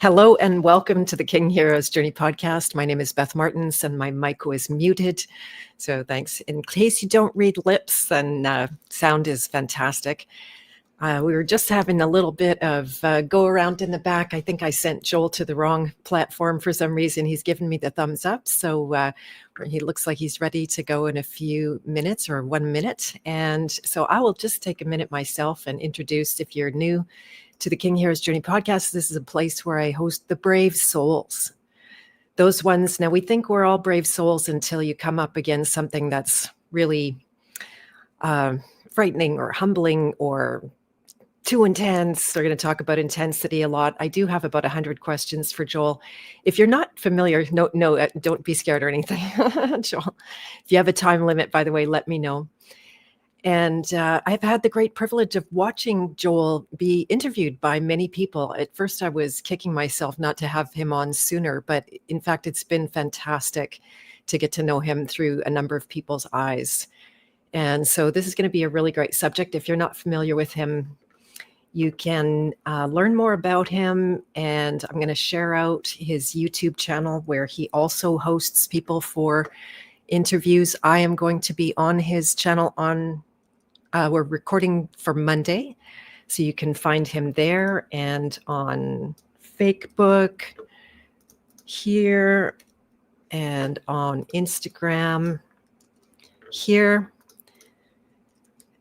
Hello and welcome to the King Heroes Journey podcast. My name is Beth Martins and my mic was muted. So thanks. In case you don't read lips, then sound is fantastic. We were just having a little bit of go around in the back. I think I sent Joel to the wrong platform for some reason. He's given me the thumbs up. So he looks like he's ready to go in a few minutes or 1 minute. And so I will just take a minute myself and introduce, if you're new to the King Heroes Journey podcast, this is a place where I host the brave souls. Those ones, now we think we're all brave souls until you come up against something that's really frightening or humbling or too intense. We're going to talk about intensity a lot. I do have about 100 questions for Joel. If you're not familiar, no, don't be scared or anything, Joel. If you have a time limit, by the way, let me know. And I've had the great privilege of watching Joel be interviewed by many people. At first, I was kicking myself not to have him on sooner, but in fact, it's been fantastic to get to know him through a number of people's eyes. And so this is going to be a really great subject. If you're not familiar with him, you can learn more about him. And I'm going to share out his YouTube channel where he also hosts people for interviews. I am going to be on his channel we're recording for Monday, so you can find him there and on Facebook here and on Instagram here.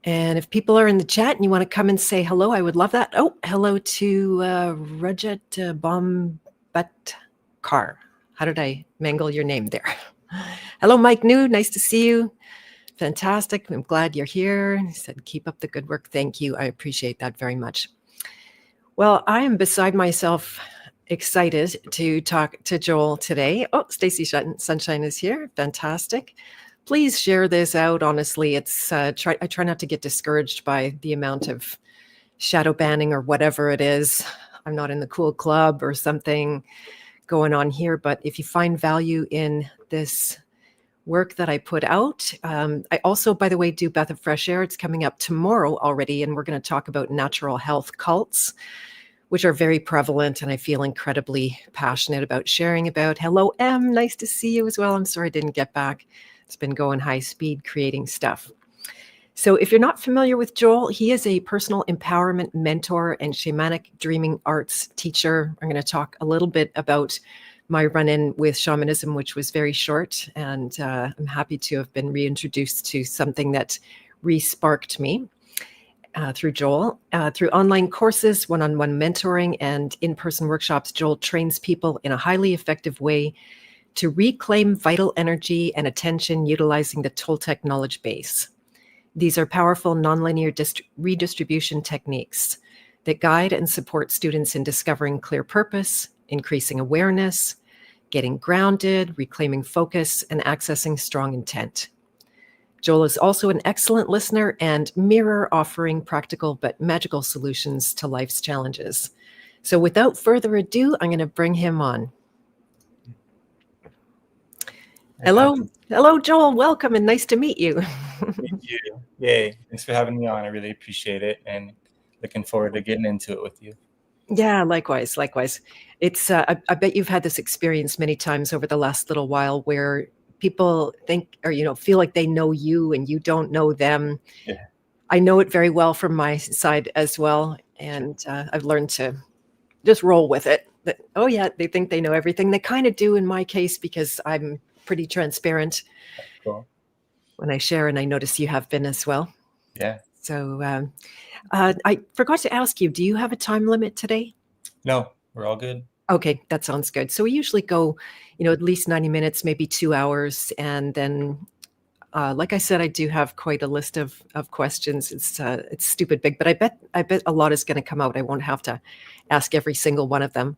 And if people are in the chat and you want to come and say hello, I would love that. Oh, hello to Rajat Bambatkar. How did I mangle your name there? Hello, Mike New. Nice to see you. Fantastic. I'm glad you're here. He said, keep up the good work. Thank you. I appreciate that very much. Well, I am beside myself excited to talk to Joel today. Oh, Stacy Sunshine is here. Fantastic. Please share this out. Honestly, it's I try not to get discouraged by the amount of shadow banning or whatever it is. I'm not in the cool club or something going on here, but if you find value in this work that I put out. I also, by the way, do Breath of Fresh Air. It's coming up tomorrow already, and we're going to talk about natural health cults, which are very prevalent, and I feel incredibly passionate about sharing about. Hello, M. Nice to see you as well. I'm sorry I didn't get back. It's been going high speed creating stuff. So if you're not familiar with Joel, he is a personal empowerment mentor and shamanic dreaming arts teacher. I'm going to talk a little bit about my run-in with shamanism, which was very short, and I'm happy to have been reintroduced to something that re-sparked me through Joel. Through online courses, one-on-one mentoring, and in-person workshops, Joel trains people in a highly effective way to reclaim vital energy and attention utilizing the Toltec knowledge base. These are powerful nonlinear redistribution techniques that guide and support students in discovering clear purpose, increasing awareness, getting grounded, reclaiming focus, and accessing strong intent. Joel is also an excellent listener and mirror, offering practical but magical solutions to life's challenges. So without further ado, I'm going to bring him on. Hello, Joel. Welcome and nice to meet you. Thank you. Yay. Thanks for having me on. I really appreciate it and looking forward to getting into it with you. Yeah, likewise. It's I bet you've had this experience many times over the last little while where people think or feel like they know you and you don't know them. Yeah. I know it very well from my side as well, and I've learned to just roll with it. That, oh yeah, they think they know everything. They kind of do in my case because I'm pretty transparent. Cool. When I share, and I notice you have been as well. Yeah. So I forgot to ask you, do you have a time limit today? No, we're all good. Okay, that sounds good. So we usually go, at least 90 minutes, maybe 2 hours. And then, like I said, I do have quite a list of questions. It's stupid big, but I bet a lot is going to come out. I won't have to ask every single one of them.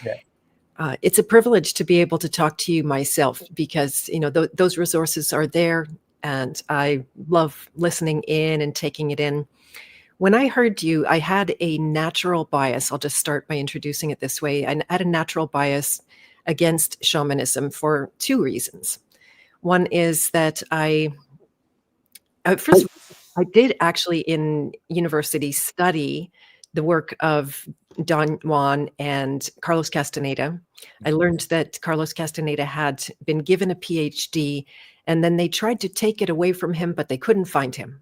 Yeah. It's a privilege to be able to talk to you myself because, those resources are there. And I love listening in and taking it in. When I heard you, I had a natural bias. I'll just start by introducing it this way. I had a natural bias against shamanism for two reasons. One is that first, I did actually in university study the work of Don Juan and Carlos Castaneda. I learned that Carlos Castaneda had been given a PhD, and then they tried to take it away from him, but they couldn't find him.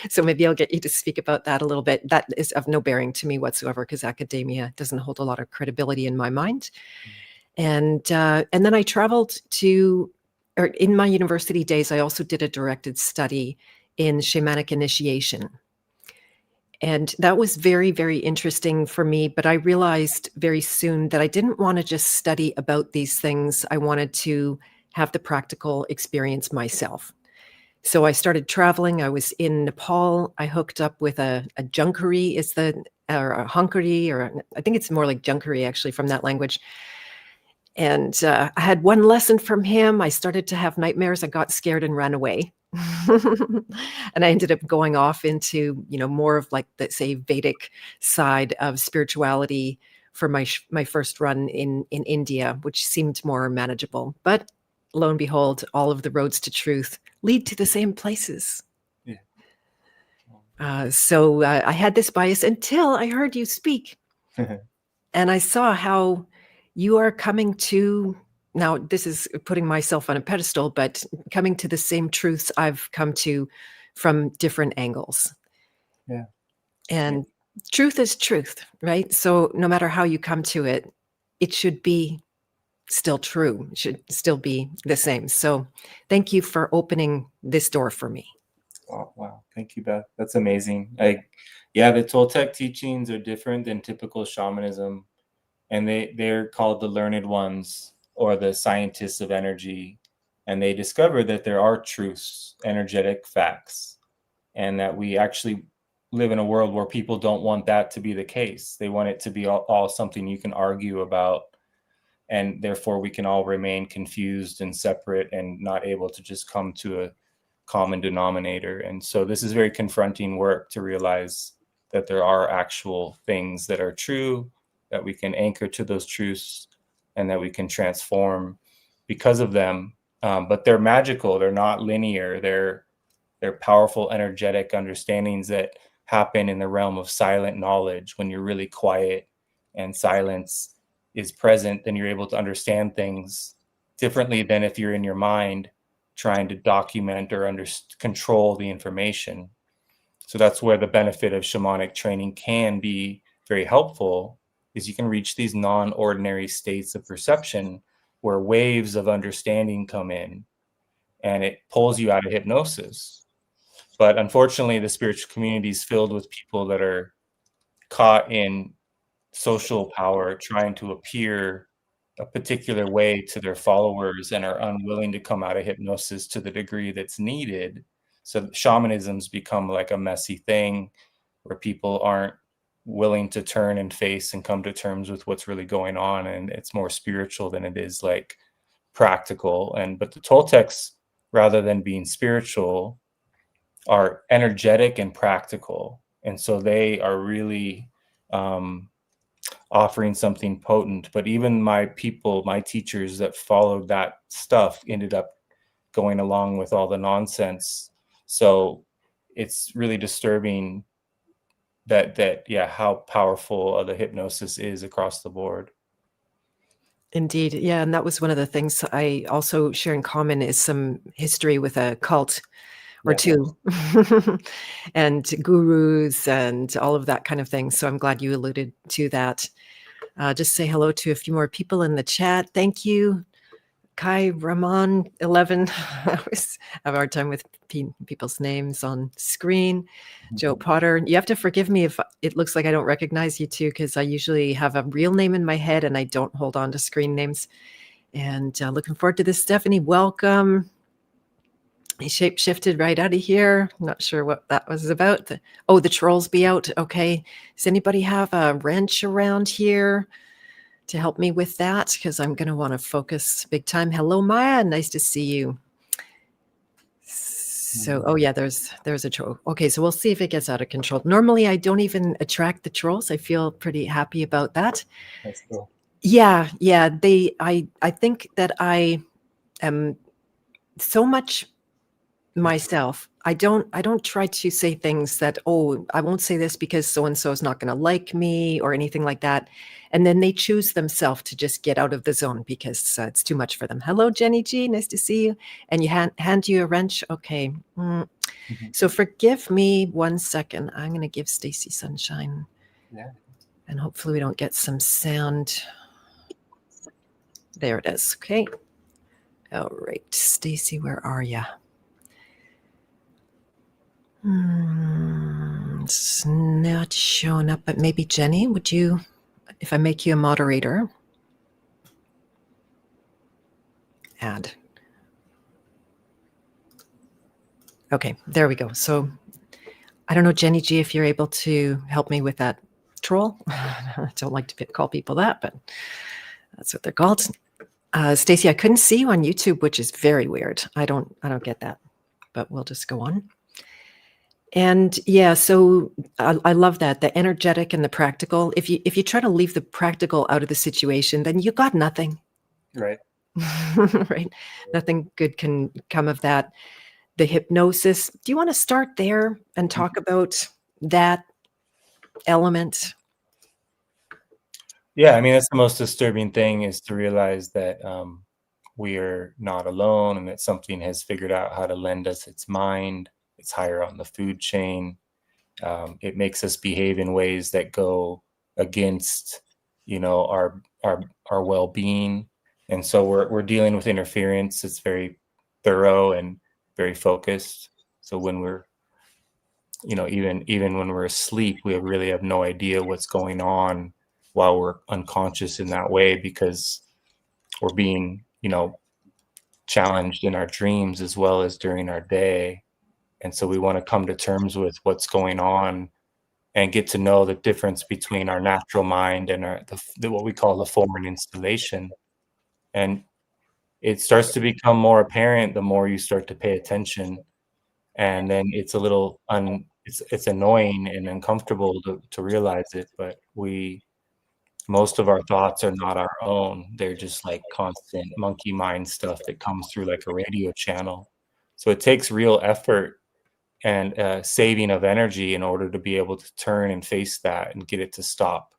So maybe I'll get you to speak about that a little bit. That is of no bearing to me whatsoever, because academia doesn't hold a lot of credibility in my mind. And then I traveled to, or in my university days, I also did a directed study in shamanic initiation. And that was very, very interesting for me. But I realized very soon that I didn't want to just study about these things. I wanted to have the practical experience myself. So I started traveling. I was in Nepal. I hooked up with a junkari, or a hunkari, or I think it's more like junkari actually from that language. And I had one lesson from him. I started to have nightmares. I got scared and ran away. And I ended up going off into, more of like the, say, Vedic side of spirituality for my first run in India, which seemed more manageable. But lo and behold, all of the roads to truth lead to the same places. Yeah. So I had this bias until I heard you speak. And I saw how you are coming to, now this is putting myself on a pedestal, but coming to the same truths I've come to from different angles. Yeah. And truth is truth, right? So no matter how you come to it, it should be still true. It should still be the same. So thank you for opening this door for me. Wow. Thank you, Beth. That's amazing. The Toltec teachings are different than typical shamanism, and they're called the learned ones, or the scientists of energy. And they discover that there are truths, energetic facts, and that we actually live in a world where people don't want that to be the case. They want it to be all something you can argue about, and therefore we can all remain confused and separate and not able to just come to a common denominator. And so this is very confronting work to realize that there are actual things that are true, that we can anchor to those truths, and that we can transform because of them. But they're magical. They're not linear. They're powerful, energetic understandings that happen in the realm of silent knowledge. When you're really quiet and silence is present, then you're able to understand things differently than if you're in your mind trying to document or control the information. So that's where the benefit of shamanic training can be very helpful, is you can reach these non-ordinary states of perception where waves of understanding come in, and it pulls you out of hypnosis. But unfortunately, the spiritual community is filled with people that are caught in social power, trying to appear a particular way to their followers, and are unwilling to come out of hypnosis to the degree that's needed. So shamanism's become like a messy thing where people aren't willing to turn and face and come to terms with what's really going on, and it's more spiritual than it is like practical. But the Toltecs, rather than being spiritual, are energetic and practical, and so they are really offering something potent. But even my teachers that followed that stuff ended up going along with all the nonsense. So it's really disturbing that how powerful the hypnosis is across the board. Indeed. Yeah. And that was one of the things I also share in common, is some history with a cult or two, and gurus and all of that kind of thing. So I'm glad you alluded to that. Just say hello to a few more people in the chat. Thank you. Kai Rahman 11. I always have a hard time with people's names on screen. Joe Potter. You have to forgive me if it looks like I don't recognize you too, because I usually have a real name in my head and I don't hold on to screen names. And looking forward to this. Stephanie, welcome. He shape-shifted right out of here. Not sure what that was about. The trolls be out. Okay. Does anybody have a wrench around here to help me with that? Because I'm going to want to focus big time. Hello, Maya. Nice to see you. So, there's a troll. Okay, so we'll see if it gets out of control. Normally, I don't even attract the trolls. I feel pretty happy about that. That's cool. Yeah. I think that I am so much myself. I don't try to say things that, oh, I won't say this because so and so is not going to like me or anything like that. And then they choose themselves to just get out of the zone because it's too much for them. Hello, Jenny G, nice to see you. And you hand you a wrench. Okay. So forgive me 1 second. I'm going to give Stacy Sunshine. Yeah. And hopefully we don't get some sound. There it is. Okay. All right, Stacy, where are you? It's not showing up, but maybe Jenny, would you, if I make you a moderator, add. Okay, there we go. So I don't know, Jenny G, if you're able to help me with that troll. I don't like to call people that, but that's what they're called. Stacy, I couldn't see you on YouTube, which is very weird. I don't get that, but we'll just go on. And yeah, so I love that, the energetic and the practical. If you try to leave the practical out of the situation, then you got nothing. Right. Right. Nothing good can come of that. The hypnosis. Do you want to start there and talk about that element? Yeah, I mean, that's the most disturbing thing, is to realize that we are not alone, and that something has figured out how to lend us its mind. It's higher on the food chain. It makes us behave in ways that go against, our well-being. And so we're dealing with interference. It's very thorough and very focused. So when we're, even when we're asleep, we really have no idea what's going on while we're unconscious in that way, because we're being, challenged in our dreams as well as during our day. And so we want to come to terms with what's going on and get to know the difference between our natural mind and what we call the foreign installation. And it starts to become more apparent the more you start to pay attention. And then it's a little it's annoying and uncomfortable to realize it, but most of our thoughts are not our own. They're just like constant monkey mind stuff that comes through like a radio channel. So it takes real effort and saving of energy in order to be able to turn and face that and get it to stop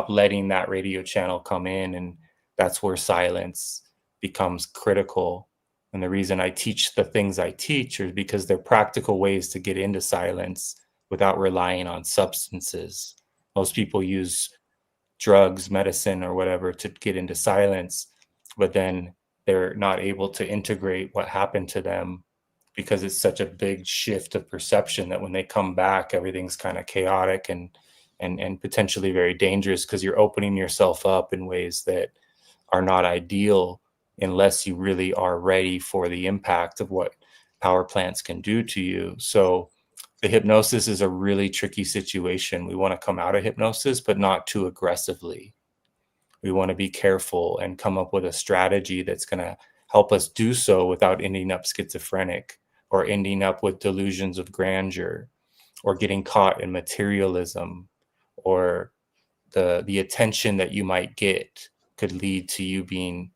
letting that radio channel come in. And that's where silence becomes critical. And the reason I teach the things I teach is because they're practical ways to get into silence without relying on substances. Most people use drugs, medicine, or whatever to get into silence, but then they're not able to integrate what happened to them, because it's such a big shift of perception that when they come back, everything's kind of chaotic and potentially very dangerous, because you're opening yourself up in ways that are not ideal unless you really are ready for the impact of what power plants can do to you. So the hypnosis is a really tricky situation. We want to come out of hypnosis, but not too aggressively. We want to be careful and come up with a strategy that's going to help us do so without ending up schizophrenic or ending up with delusions of grandeur or getting caught in materialism, or the attention that you might get could lead to you being,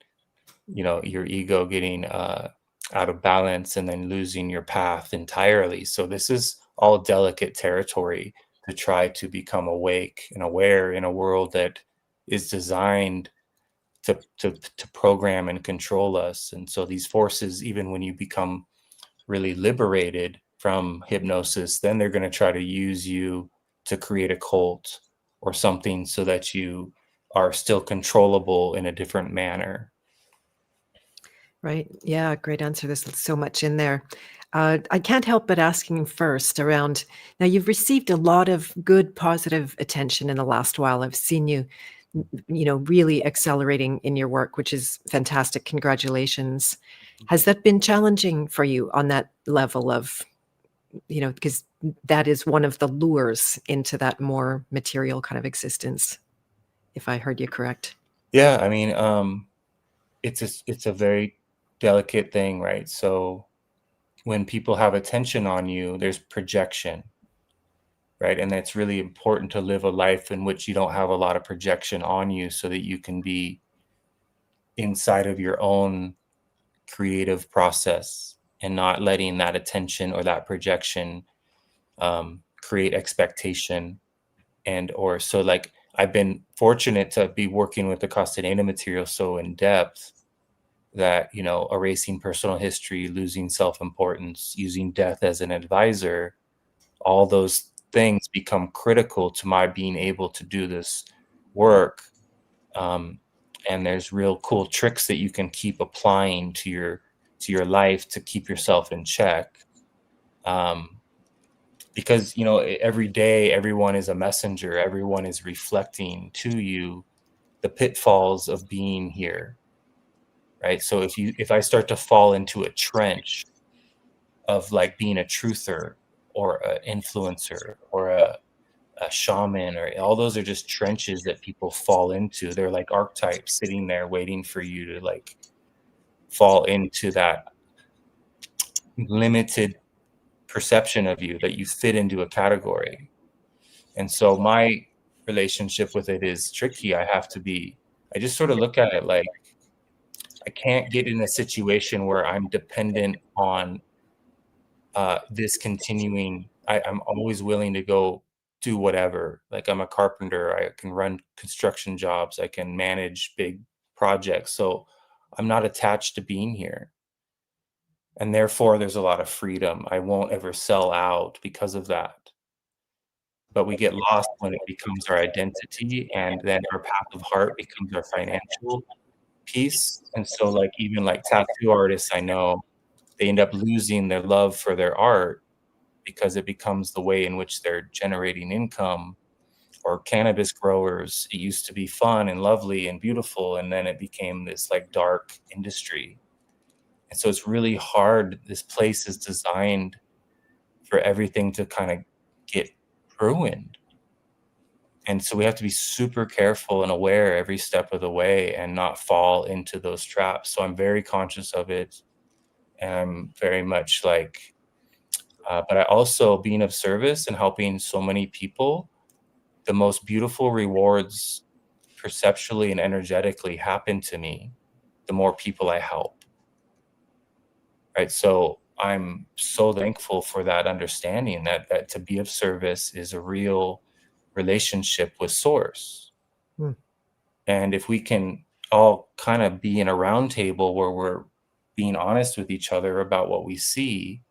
your ego getting out of balance and then losing your path entirely. So this is all delicate territory to try to become awake and aware in a world that is designed to program and control us. And so these forces, even when you become really liberated from hypnosis, then they're going to try to use you to create a cult or something so that you are still controllable in a different manner. Right. Yeah, great answer. There's so much in there. I can't help but asking first around, now you've received a lot of good, positive attention in the last while. I've seen you, really accelerating in your work, which is fantastic. Congratulations. Has that been challenging for you on that level of, because that is one of the lures into that more material kind of existence, if I heard you correct? Yeah, I mean, it's a very delicate thing, right? So when people have attention on you, there's projection, right? And it's really important to live a life in which you don't have a lot of projection on you, so that you can be inside of your own creative process. and not letting that attention or that projection create expectation. And or so like I've been fortunate to be working with the Castaneda material so in depth that, you know, erasing personal history, losing self-importance, using death as an advisor, all those things become critical to my being able to do this work. Um, and there's real cool tricks that you can keep applying to your life to keep yourself in check. Because, you know, every day everyone is a messenger, everyone is reflecting to you the pitfalls of being here, right? So if I start to fall into a trench of like being a truther or an influencer or a shaman, or all those are just trenches that people fall into. They're like archetypes sitting there waiting for you to like fall into that limited perception of you, that you fit into a category. And so my relationship with it is tricky. I just sort of look at it like I can't get in a situation where I'm dependent on this continuing. I'm always willing to go do whatever. Like I'm a carpenter, I can run construction jobs, I can manage big projects. So I'm not attached to being here. And therefore, there's a lot of freedom. I won't ever sell out because of that. But we get lost when it becomes our identity, and then our path of heart becomes our financial piece. And so, like, even like tattoo artists I know, they end up losing their love for their art because it becomes the way in which they're generating income. Or cannabis growers, it used to be fun and lovely and beautiful, and then it became this like dark industry. And so it's really hard. This place is designed for everything to kind of get ruined. And so we have to be super careful and aware every step of the way and not fall into those traps. So I'm very conscious of it. And I'm very much like, but I also, being of service and helping so many people, the most beautiful rewards perceptually and energetically happen to me the more people I help. Right. So I'm so thankful for that understanding that to be of service is a real relationship with source. Hmm. And if we can all kind of be in a round table where we're being honest with each other about what we see,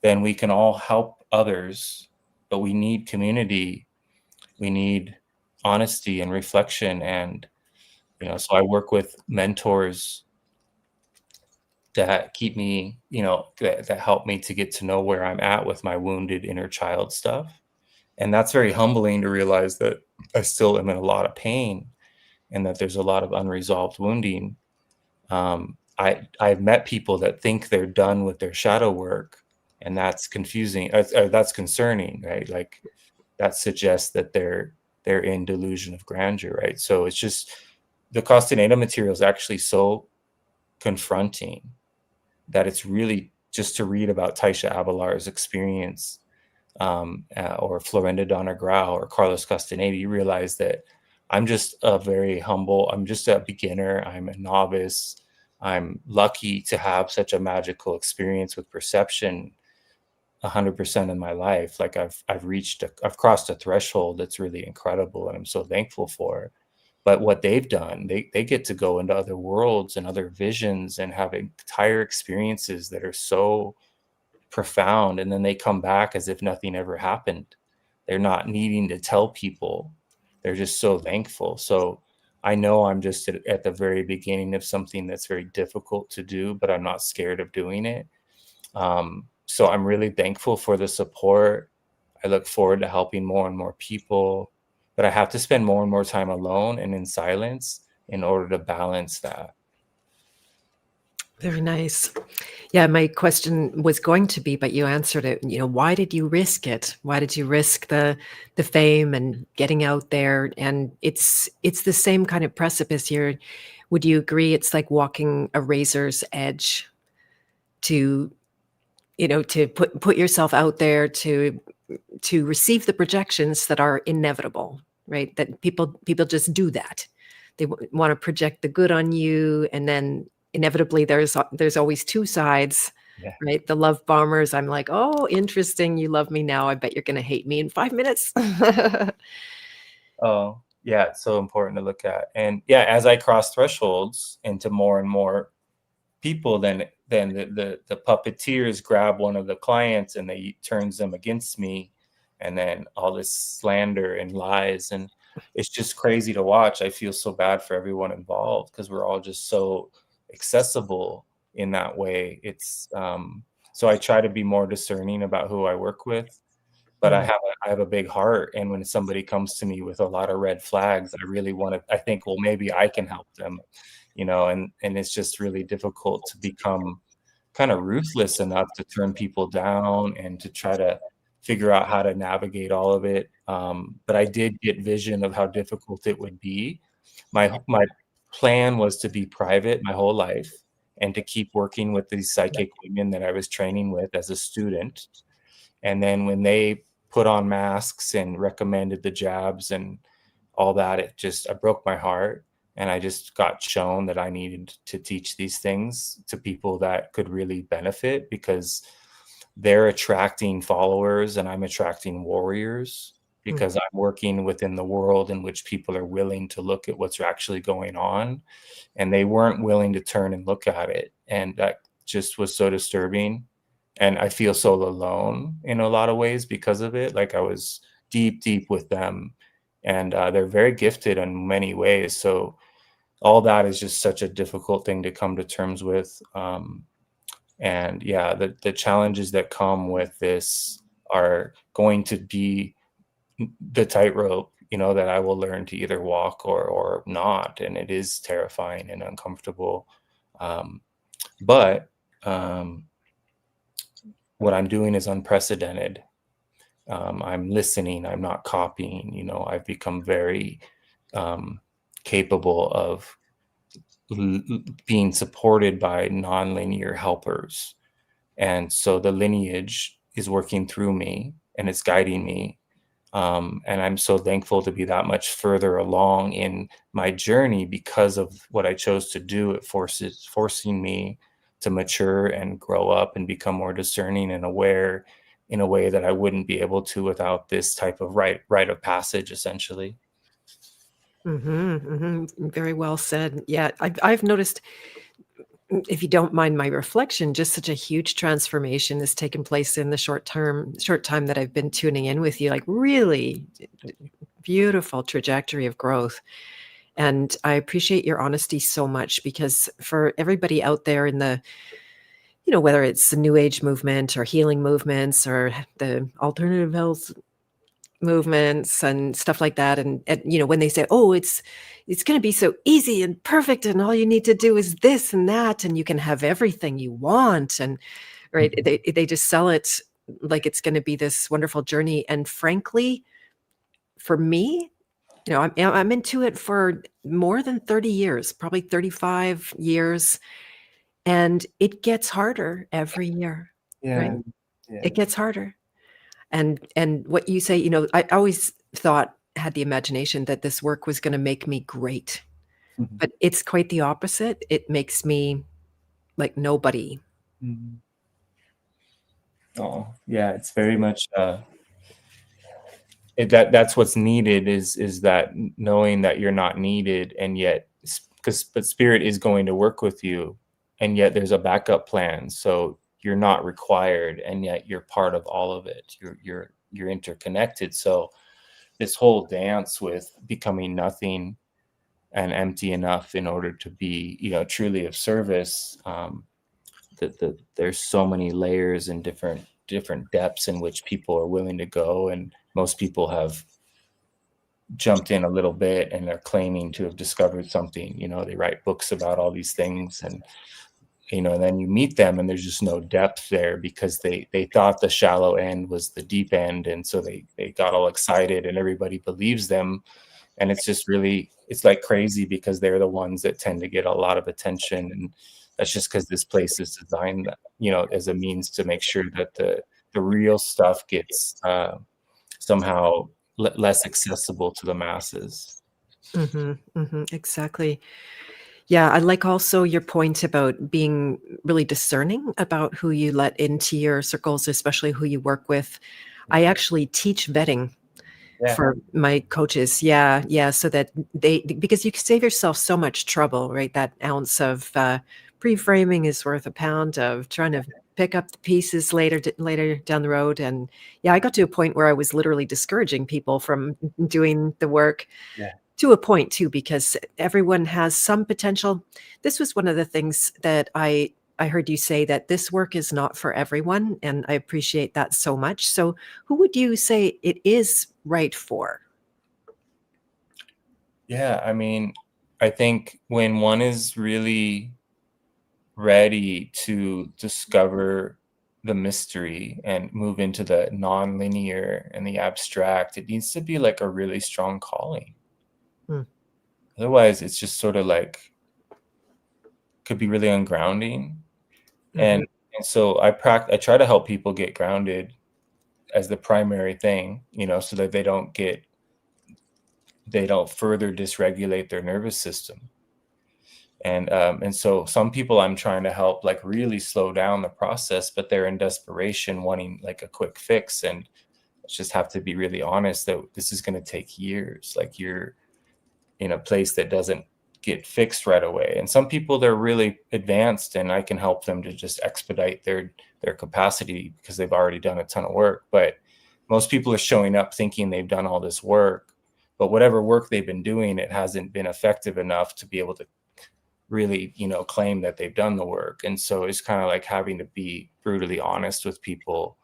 then we can all help others. But we need community. We need honesty and reflection. And, you know, so I work with mentors that keep me, you know, that help me to get to know where I'm at with my wounded inner child stuff. And that's very humbling to realize that I still am in a lot of pain and that there's a lot of unresolved wounding. I've met people that think they're done with their shadow work, and that's confusing. That's concerning, right? Like that suggests that they're in delusion of grandeur, right? So it's just the Castaneda material is actually so confronting that it's really just to read about Taisha Abelar's experience, or Florinda Donna Grau or Carlos Castaneda, you realize that I'm just I'm just a beginner. I'm a novice. I'm lucky to have such a magical experience with perception 100% in my life. Like I've crossed a threshold that's really incredible, and I'm so thankful for. But what they've done, they get to go into other worlds and other visions and have entire experiences that are so profound, and then they come back as if nothing ever happened. They're not needing to tell people. They're just so thankful. So I know I'm just at the very beginning of something that's very difficult to do, but I'm not scared of doing it. So I'm really thankful for the support. I look forward to helping more and more people, but I have to spend more and more time alone and in silence in order to balance that. Very nice. Yeah, my question was going to be, but you answered it. You know, why did you risk it? Why did you risk the fame and getting out there? And it's the same kind of precipice here. Would you agree? It's like walking a razor's edge to, you know, to put yourself out there to receive the projections that are inevitable, right? That people just do that. They want to project the good on you, and then inevitably there's always two sides Yeah. right? The love bombers. I'm like, oh, interesting. You love me now. I bet you're going to hate me in 5 minutes. Oh, yeah, it's so important to look at. And yeah, as I cross thresholds into more and more people, then the puppeteers grab one of the clients and they turns them against me, and then all this slander and lies, and it's just crazy to watch. I feel so bad for everyone involved because we're all just so accessible in that way. It's so I try to be more discerning about who I work with, but Mm, I have a big heart, and when somebody comes to me with a lot of red flags, I really want to. I think, well, maybe I can help them, and it's just really difficult to become kind of ruthless enough to turn people down and to try to figure out how to navigate all of it. But I did get vision of how difficult it would be. My plan was to be private my whole life and to keep working with these psychic women that I was training with as a student. And then when they put on masks and recommended the jabs and all that, I broke my heart. And I just got shown that I needed to teach these things to people that could really benefit, because they're attracting followers and I'm attracting warriors, mm, because I'm working within the world in which people are willing to look at what's actually going on, and they weren't willing to turn and look at it. And that just was so disturbing. And I feel so alone in a lot of ways because of it. Like I was deep with them, and they're very gifted in many ways. So all that is just such a difficult thing to come to terms with. And yeah, the challenges that come with this are going to be the tightrope, that I will learn to either walk or not. And it is terrifying and uncomfortable. But what I'm doing is unprecedented. I'm listening, I'm not copying. I've become very capable of being supported by nonlinear helpers. And so the lineage is working through me and it's guiding me. And I'm so thankful to be that much further along in my journey because of what I chose to do. Forcing me to mature and grow up and become more discerning and aware in a way that I wouldn't be able to without this type of rite of passage, essentially. Very well said. Yeah, I've noticed, if you don't mind my reflection, just such a huge transformation has taken place in the short time that I've been tuning in with you. Like really beautiful trajectory of growth. And I appreciate your honesty so much, because for everybody out there in the, whether it's the new age movement or healing movements or the alternative health movements and stuff like that, and when they say, oh, it's going to be so easy and perfect and all you need to do is this and that and you can have everything you want, and right, Mhm. they just sell it like it's going to be this wonderful journey. And frankly, for me, I'm into it for more than 30 years, probably 35 years, and it gets harder every year, right? Yeah. Yeah. It gets harder. And what you say, I always had the imagination that this work was going to make me great, Mhm. but it's quite the opposite. It makes me like nobody. Mhm. Oh, yeah, it's very much that's what's needed, is that knowing that you're not needed, and yet but spirit is going to work with you, and yet there's a backup plan, so you're not required, and yet you're part of all of it. You're interconnected. So this whole dance with becoming nothing and empty enough in order to be, truly of service, there's so many layers and different depths in which people are willing to go, and most people have jumped in a little bit and they're claiming to have discovered something. They write books about all these things, and then you meet them and there's just no depth there, because they thought the shallow end was the deep end, and so they got all excited and everybody believes them. And it's just really, it's like crazy, because they're the ones that tend to get a lot of attention, and that's just because this place is designed, as a means to make sure that the real stuff gets somehow less accessible to the masses. Exactly. Yeah, I like also your point about being really discerning about who you let into your circles, especially who you work with. I actually teach vetting Yeah. for my coaches. Yeah, yeah, so that because you can save yourself so much trouble, right? That ounce of pre-framing is worth a pound of trying to pick up the pieces later down the road. And yeah, I got to a point where I was literally discouraging people from doing the work, Yeah. to a point too, because everyone has some potential. This was one of the things that I heard you say, that this work is not for everyone, and I appreciate that so much. So who would you say it is right for? Yeah, I mean, I think when one is really ready to discover the mystery and move into the non-linear and the abstract, it needs to be like a really strong calling. Hmm. Otherwise, it's just sort of like could be really ungrounding. Mhm. And so I try to help people get grounded as the primary thing, so that they don't further dysregulate their nervous system. And so some people I'm trying to help like really slow down the process, but they're in desperation wanting like a quick fix. And just have to be really honest that this is going to take years. Like you're in a place that doesn't get fixed right away. And some people, they're really advanced and I can help them to just expedite their capacity because they've already done a ton of work. But most people are showing up thinking they've done all this work, but whatever work they've been doing, it hasn't been effective enough to be able to really, claim that they've done the work. And so it's kind of like having to be brutally honest with people.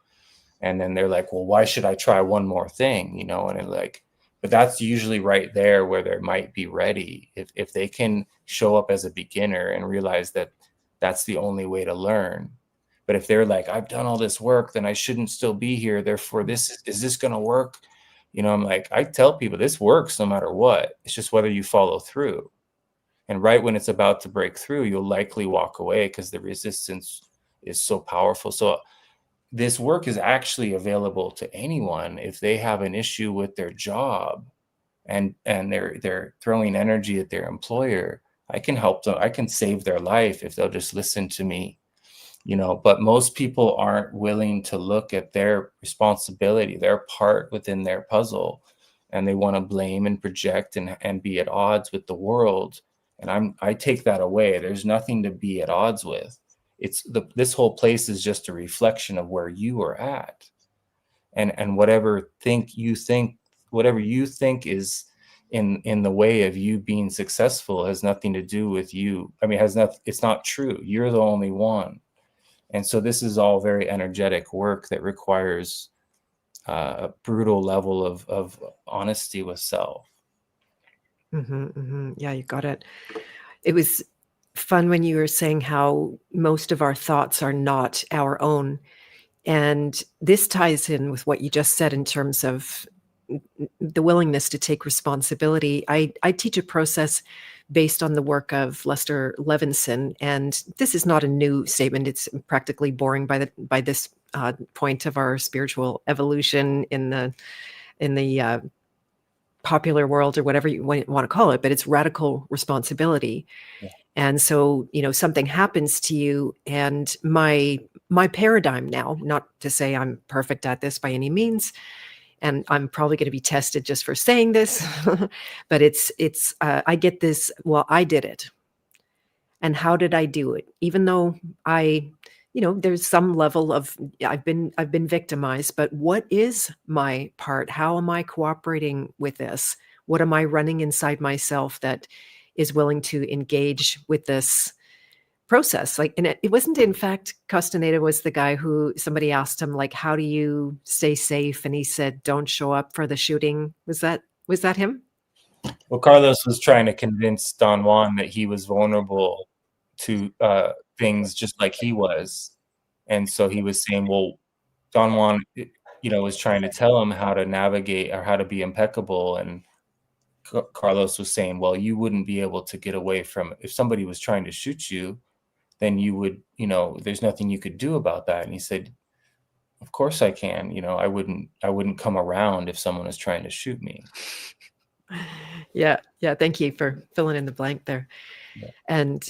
And then they're like, well, why should I try one more thing? And it's like, but that's usually right there where they might be ready. If they can show up as a beginner and realize that that's the only way to learn. But if they're like, I've done all this work, then I shouldn't still be here. Therefore, is this going to work? I'm like, I tell people this works no matter what. It's just whether you follow through. And right when it's about to break through, you'll likely walk away because the resistance is so powerful. So this work is actually available to anyone if they have an issue with their job and they're throwing energy at their employer. I can help them. I can save their life if they'll just listen to me. But most people aren't willing to look at their responsibility, their part within their puzzle, and they want to blame and project and be at odds with the world. And I take that away. There's nothing to be at odds with. This whole place is just a reflection of where you are at. And whatever you think is in the way of you being successful has nothing to do with you. I mean, it's not true. You're the only one. And so this is all very energetic work that requires a brutal level of honesty with self. Yeah, you got it. It was fun when you were saying how most of our thoughts are not our own. And this ties in with what you just said in terms of the willingness to take responsibility. I teach a process based on the work of Lester Levinson, and this is not a new statement. It's practically boring by this point of our spiritual evolution in the popular world, or whatever you want to call it. But it's radical responsibility. Yeah. And so, something happens to you, and my paradigm now, not to say I'm perfect at this by any means, and I'm probably going to be tested just for saying this, but it's I get this, well, I did it. And how did I do it? Even though there's some level of, yeah, I've been victimized, but what is my part? How am I cooperating with this? What am I running inside myself that is willing to engage with this process? Like, and it wasn't, in fact, Castaneda was the guy who somebody asked him, like, how do you stay safe? And he said, don't show up for the shooting. Was that him? Well, Carlos was trying to convince Don Juan that he was vulnerable to things just like he was. And so he was saying, well, Don Juan, was trying to tell him how to navigate or how to be impeccable. And Carlos was saying, well, you wouldn't be able to get away from, if somebody was trying to shoot you, then you would, there's nothing you could do about that. And he said, of course I can. I wouldn't come around if someone was trying to shoot me. Yeah. Thank you for filling in the blank there. And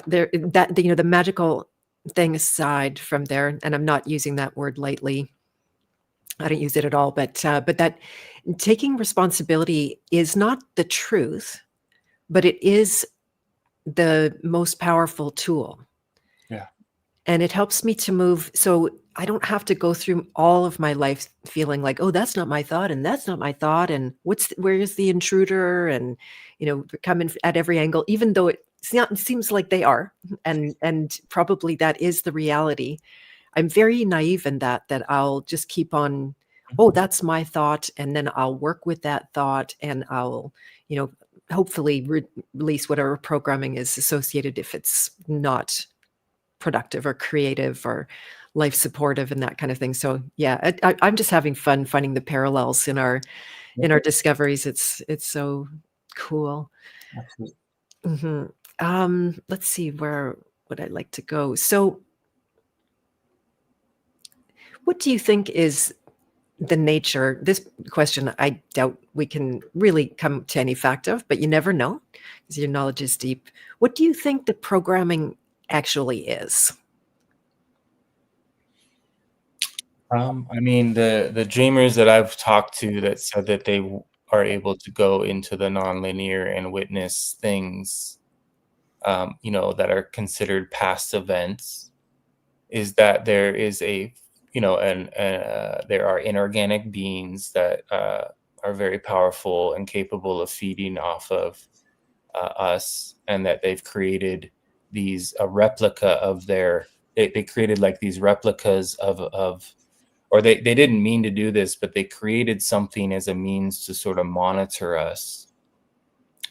there, that, you know, the magical thing aside from there, and I'm not using that word lightly. I don't use it at all, but that taking responsibility is not the truth, but it is the most powerful tool. Yeah. And it helps me to move. So I don't have to go through all of my life feeling like, oh, that's not my thought, and that's not my thought, and where's the intruder, and you know, coming at every angle, even though it seems like they are, and probably that is the reality. I'm very naive in that I'll just keep on, oh, that's my thought, and then I'll work with that thought, and I'll, you know, hopefully release whatever programming is associated if it's not productive or creative or life supportive and that kind of thing. So yeah, I'm just having fun finding the parallels in our discoveries. It's so cool. Absolutely. Let's see, where would I like to go? So what do you think is the nature? This question, I doubt we can really come to any fact of, but you never know because your knowledge is deep. What do you think the programming actually is? I mean, the dreamers that I've talked to that said that they are able to go into the nonlinear and witness things, you know, that are considered past events, is that there is a, you know, and there are inorganic beings that are very powerful and capable of feeding off of us, and that they've created these a replica of their. They created like these replicas of or they didn't mean to do this, but they created something as a means to sort of monitor us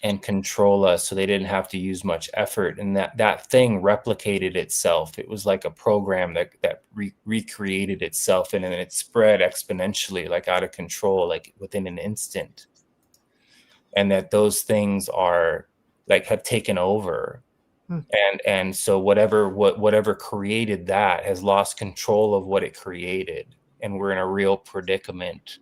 and control us, so they didn't have to use much effort. And that thing replicated itself. It was like a program that recreated itself, and then it spread exponentially, like out of control, like within an instant. And that those things are like have taken over. And so whatever created that has lost control of what it created, and we're in a real predicament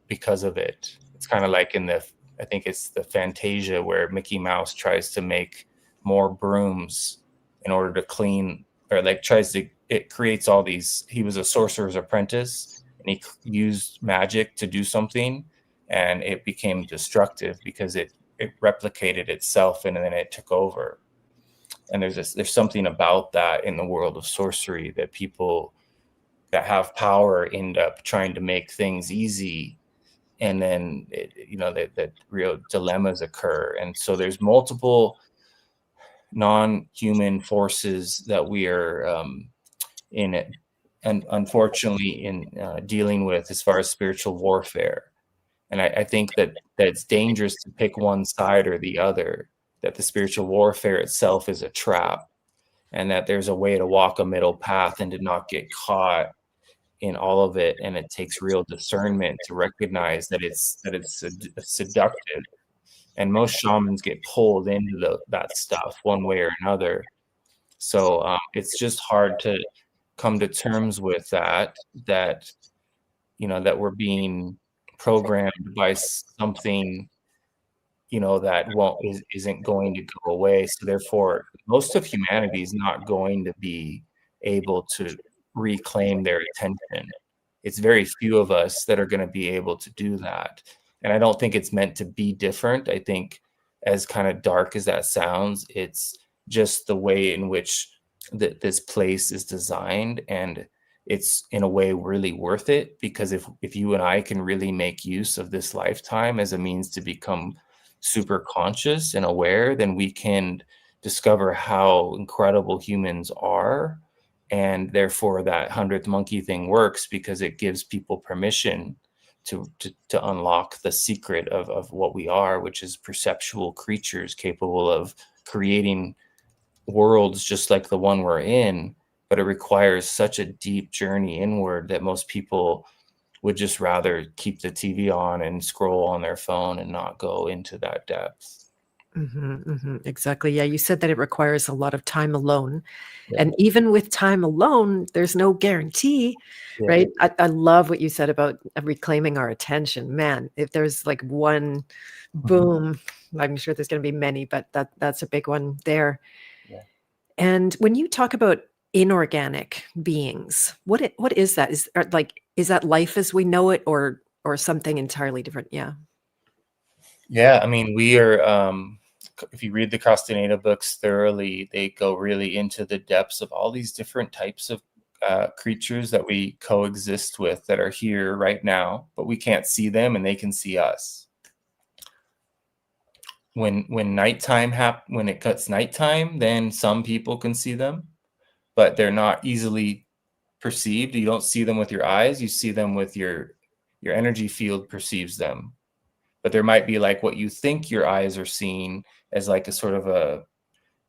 because of it. It's kind of like I think it's the Fantasia where Mickey Mouse tries to make more brooms in order to clean, or like it creates all these. He was a sorcerer's apprentice, and he used magic to do something, and it became destructive because it replicated itself, and then it took over. And there's something about that in the world of sorcery, that people that have power end up trying to make things easy, and then you know that real dilemmas occur. And so there's multiple non-human forces that we are in it, and unfortunately in dealing with as far as spiritual warfare. And I think that it's dangerous to pick one side or the other, that the spiritual warfare itself is a trap, and that there's a way to walk a middle path and to not get caught in all of it. And it takes real discernment to recognize that it's seductive. And most shamans get pulled into that stuff one way or another. So it's just hard to come to terms with that you know, that we're being programmed by something, you know, that isn't going to go away. So therefore, most of humanity is not going to be able to reclaim their attention. It's very few of us that are going to be able to do that. And I don't think it's meant to be different. I think, as kind of dark as that sounds, it's just the way in which this place is designed, and it's in a way really worth it, because if you and I can really make use of this lifetime as a means to become super conscious and aware, then we can discover how incredible humans are. And therefore that 100th monkey thing works, because it gives people permission to unlock the secret of what we are, which is perceptual creatures capable of creating worlds just like the one we're in. But it requires such a deep journey inward that most people would just rather keep the TV on and scroll on their phone and not go into that depth. Exactly. Yeah, you said that it requires a lot of time alone. Yeah. And even with time alone, there's no guarantee, Yeah. right? I love what you said about reclaiming our attention. Man, if there's like one boom, I'm sure there's going to be many, but that's a big one there. Yeah. And when you talk about inorganic beings, what is that? Is that life as we know it, or something entirely different? Yeah. Yeah, I mean, we are, if you read the Castaneda books thoroughly, they go really into the depths of all these different types of creatures that we coexist with that are here right now, but we can't see them and they can see us. When nighttime when it cuts nighttime, then some people can see them, but they're not easily perceived. You don't see them with your eyes, you see them with your energy field perceives them. But there might be like what you think your eyes are seeing as like a sort of a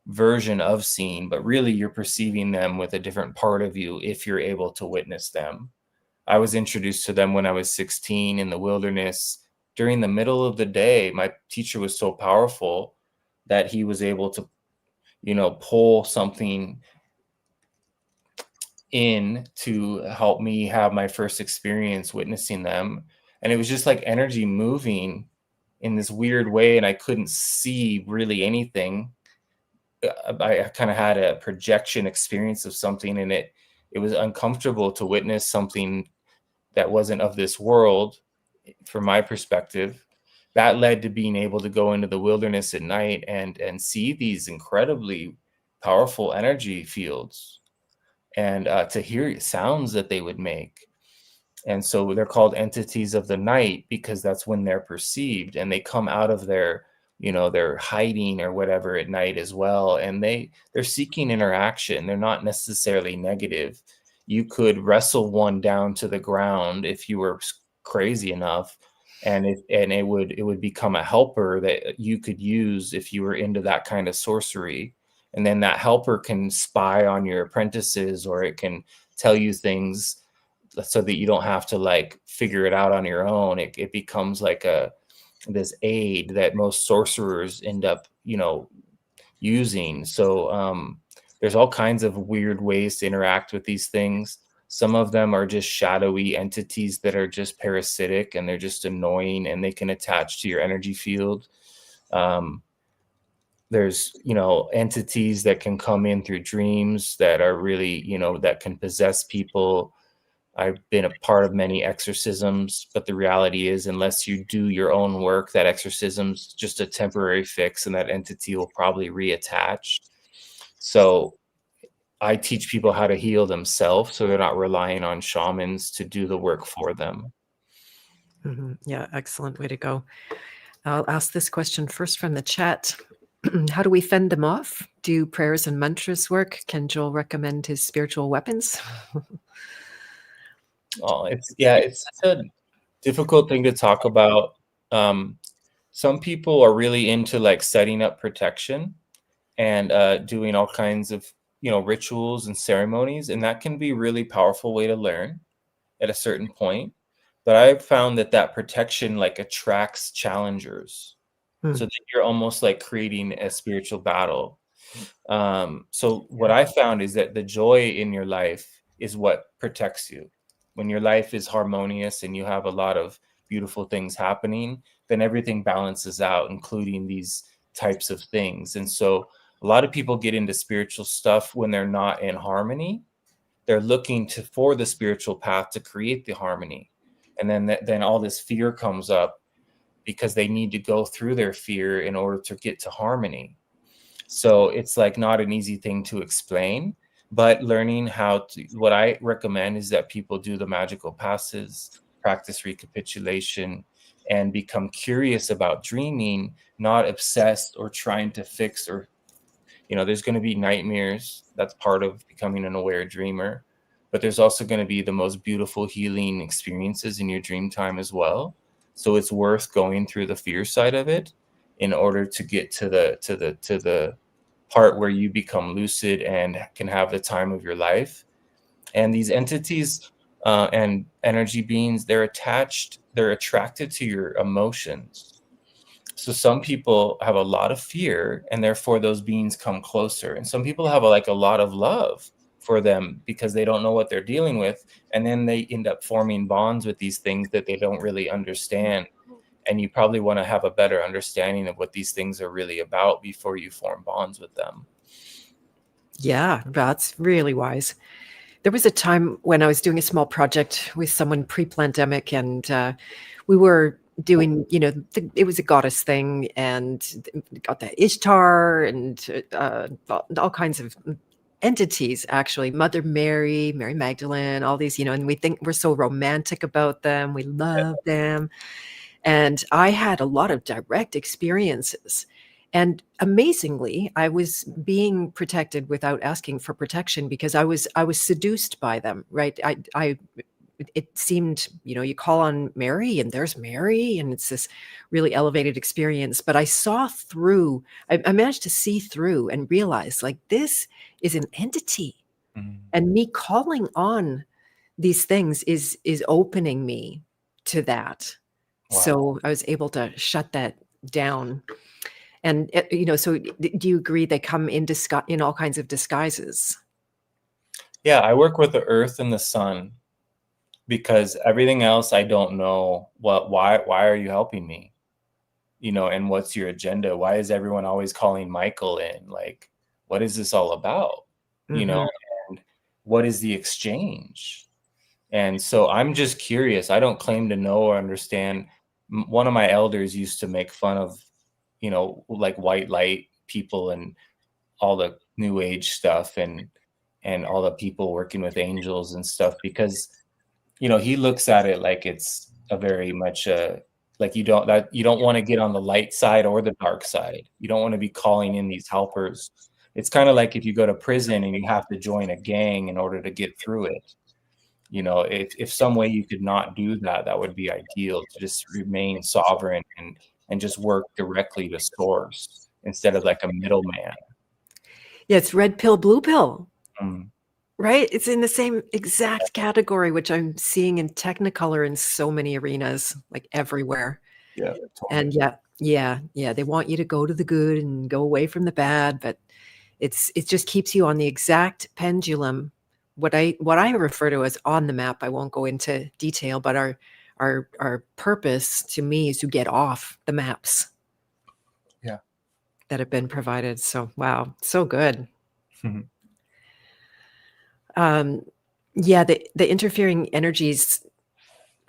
version of seeing, but really you're perceiving them with a different part of you if you're able to witness them. I was introduced to them when I was 16 in the wilderness during the middle of the day. My teacher was so powerful that he was able to, pull something in to help me have my first experience witnessing them. And it was just like energy moving in this weird way, and I couldn't see really anything. I kind of had a projection experience of something, and it was uncomfortable to witness something that wasn't of this world from my perspective. That led to being able to go into the wilderness at night and see these incredibly powerful energy fields, and to hear sounds that they would make. And so they're called entities of the night because that's when they're perceived, and they come out of their hiding or whatever at night as well. And they're seeking interaction. They're not necessarily negative. You could wrestle one down to the ground if you were crazy enough, and it would become a helper that you could use if you were into that kind of sorcery. And then that helper can spy on your apprentices, or it can tell you things so that you don't have to like figure it out on your own. It becomes like this aid that most sorcerers end up using. So there's all kinds of weird ways to interact with these things. Some of them are just shadowy entities that are just parasitic, and they're just annoying, and they can attach to your energy field. There's entities that can come in through dreams that are really that can possess people. I've been a part of many exorcisms, but the reality is, unless you do your own work, that exorcism's just a temporary fix, and that entity will probably reattach. So I teach people how to heal themselves, so they're not relying on shamans to do the work for them. Yeah, excellent way to go. I'll ask this question first from the chat. How do we fend them off? Do prayers and mantras work? Can Joel recommend his spiritual weapons? Oh, it's such a difficult thing to talk about. Some people are really into like setting up protection and doing all kinds of rituals and ceremonies, and that can be a really powerful way to learn at a certain point. But I've found that protection like attracts challengers, so that you're almost like creating a spiritual battle. So what I found is that the joy in your life is what protects you. When your life is harmonious and you have a lot of beautiful things happening, then everything balances out, including these types of things. And so a lot of people get into spiritual stuff when they're not in harmony. They're looking for the spiritual path to create the harmony. And then all this fear comes up because they need to go through their fear in order to get to harmony. So it's like not an easy thing to explain, but learning what I recommend is that people do the magical passes, practice recapitulation, and become curious about dreaming, not obsessed or trying to fix or, there's going to be nightmares. That's part of becoming an aware dreamer, but there's also going to be the most beautiful healing experiences in your dream time as well. So it's worth going through the fear side of it in order to get to the part where you become lucid and can have the time of your life. And these entities and energy beings, they're attracted to your emotions. So some people have a lot of fear, and therefore those beings come closer. And some people have like a lot of love for them because they don't know what they're dealing with. And then they end up forming bonds with these things that they don't really understand. And you probably want to have a better understanding of what these things are really about before you form bonds with them. Yeah, that's really wise. There was a time when I was doing a small project with someone pre-pandemic, and we were doing, it was a goddess thing, and got the Ishtar and all kinds of entities, actually, Mother Mary, Mary Magdalene, all these, and we think we're so romantic about them. We love them. And I had a lot of direct experiences. And amazingly, I was being protected without asking for protection because I was seduced by them, right? It seemed, you call on Mary and there's Mary, and it's this really elevated experience. But I saw through, I managed to see through and realize like this is an entity. Mm. And me calling on these things is opening me to that. Wow. So I was able to shut that down. And so do you agree they come in all kinds of disguises? Yeah, I work with the earth and the sun because everything else I don't know. Why are you helping me? And what's your agenda? Why is everyone always calling Michael in? Like, what is this all about? Mm-hmm. And what is the exchange? And so I'm just curious. I don't claim to know or understand. One of my elders used to make fun of, like white light people and all the new age stuff and all the people working with angels and stuff, because, he looks at it like it's a very much like you don't want to get on the light side or the dark side. You don't want to be calling in these helpers. It's kind of like if you go to prison and you have to join a gang in order to get through it. If some way you could not do that, that would be ideal, to just remain sovereign and just work directly to source instead of like a middleman. Yeah, it's red pill, blue pill, Mm. right? It's in the same exact category, which I'm seeing in Technicolor in so many arenas, like everywhere. Yeah. And yeah, they want you to go to the good and go away from the bad, but it just keeps you on the exact pendulum. What I refer to as on the map. I won't go into detail, but our purpose to me is to get off the maps. Yeah. That have been provided. So wow, so good. Mm-hmm. Yeah, the interfering energies.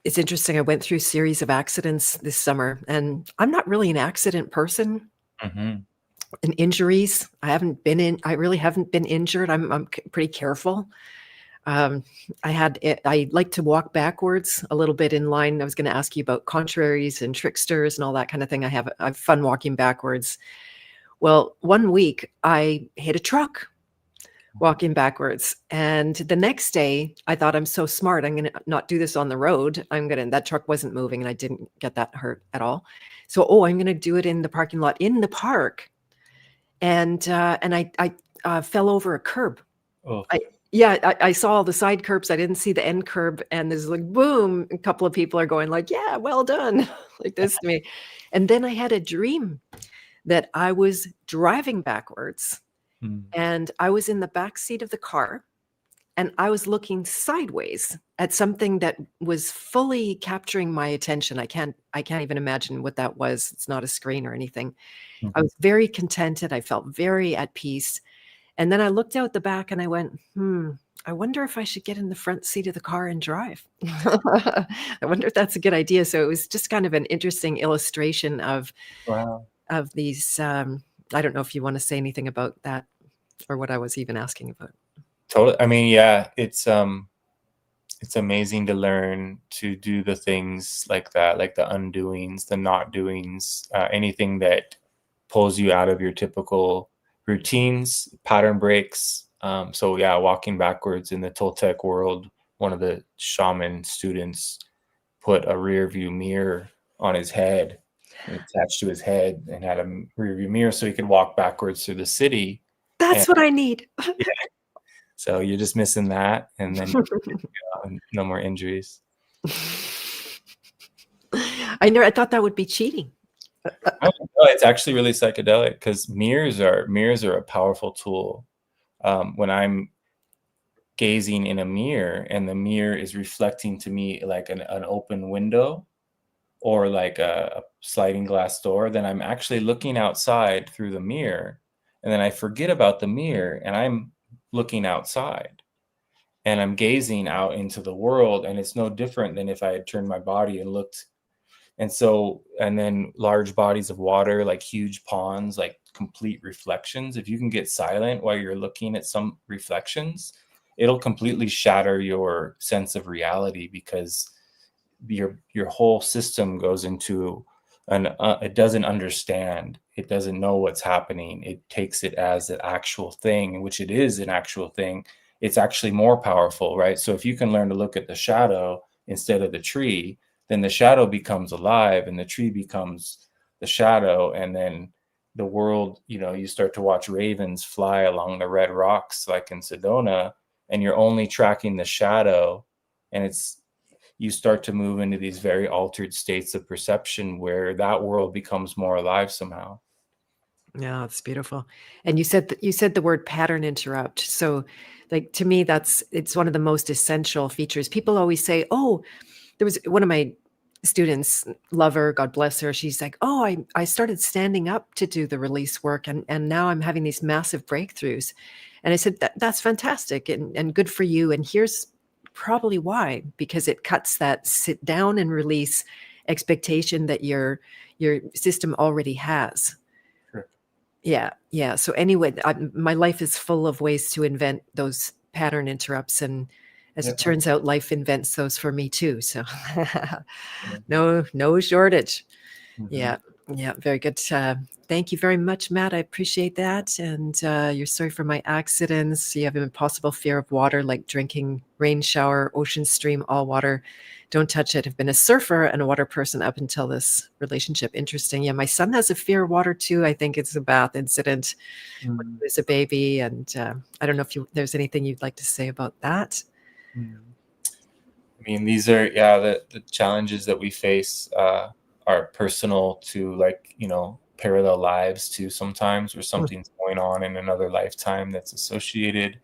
It's interesting. I went through a series of accidents this summer, and I'm not really an accident person. Mm-hmm. And injuries, I really haven't been injured. I'm pretty careful. I like to walk backwards a little bit in line. I was going to ask you about contraries and tricksters and all that kind of thing. I have fun walking backwards. Well, one week I hit a truck walking backwards. And the next day I thought, I'm so smart. I'm going to not do this on the road. That truck wasn't moving and I didn't get that hurt at all. So, I'm going to do it in the parking lot in the park. And I fell over a curb. Oh. I saw all the side curbs. I didn't see the end curb. And there's like, boom, a couple of people are going like, yeah, well done, like this to me. And then I had a dream that I was driving backwards and I was in the back seat of the car and I was looking sideways at something that was fully capturing my attention. I can't even imagine what that was. It's not a screen or anything. Mm-hmm. I was very contented. I felt very at peace. And then I looked out the back and I went, I wonder if I should get in the front seat of the car and drive. I wonder if that's a good idea. So it was just kind of an interesting illustration of these. I don't know if you want to say anything about that or what I was even asking about. Totally. I mean, yeah, it's amazing to learn to do the things like that, like the undoings, the not doings, anything that pulls you out of your typical routines, pattern breaks. So yeah, walking backwards in the Toltec world, one of the shaman students put a rear view mirror on his head and attached to his head and had a rear view mirror so he could walk backwards through the city. That's what I need. Yeah. So you're just missing that, and then no more injuries. I thought that would be cheating. I don't know, it's actually really psychedelic because mirrors are a powerful tool. When I'm gazing in a mirror and the mirror is reflecting to me like an open window or like a sliding glass door, then I'm actually looking outside through the mirror, and then I forget about the mirror and I'm looking outside and I'm gazing out into the world, and it's no different than if I had turned my body and looked. And so, and then large bodies of water, like huge ponds, like complete reflections. If you can get silent while you're looking at some reflections, it'll completely shatter your sense of reality because your whole system goes into it doesn't understand. It doesn't know what's happening. It takes it as an actual thing, which it is an actual thing. It's actually more powerful, right? So if you can learn to look at the shadow instead of the tree, then the shadow becomes alive and the tree becomes the shadow. And then the world, you start to watch ravens fly along the red rocks, like in Sedona, and you're only tracking the shadow. And you start to move into these very altered states of perception where that world becomes more alive somehow. Yeah, it's beautiful. And you said the word pattern interrupt. So, like to me, it's one of the most essential features. People always say, "Oh, there was one of my students, love her, God bless her. She's like, "Oh, I started standing up to do the release work, and now I'm having these massive breakthroughs." And I said, "That's fantastic and good for you. And here's probably why, because it cuts that sit down and release expectation that your system already has." Sure. Yeah, yeah. So anyway, my life is full of ways to invent those pattern interrupts, and as it Yeah. turns out, life invents those for me too. So Yeah. no shortage. Mhm. Yeah, yeah, very good. Thank you very much, Matt. I appreciate that. And you're sorry for my accidents. You have an impossible fear of water, like drinking rain shower, ocean stream, all water. Don't touch it. I've been a surfer and a water person up until this relationship. Interesting. Yeah, my son has a fear of water too. I think it's a bath incident when Mm. he was a baby. And I don't know if there's anything you'd like to say about that. Mm. I mean, these are, yeah, the challenges that we face are personal to, like, parallel lives too sometimes, where Mm, something's going on in another lifetime that's associated,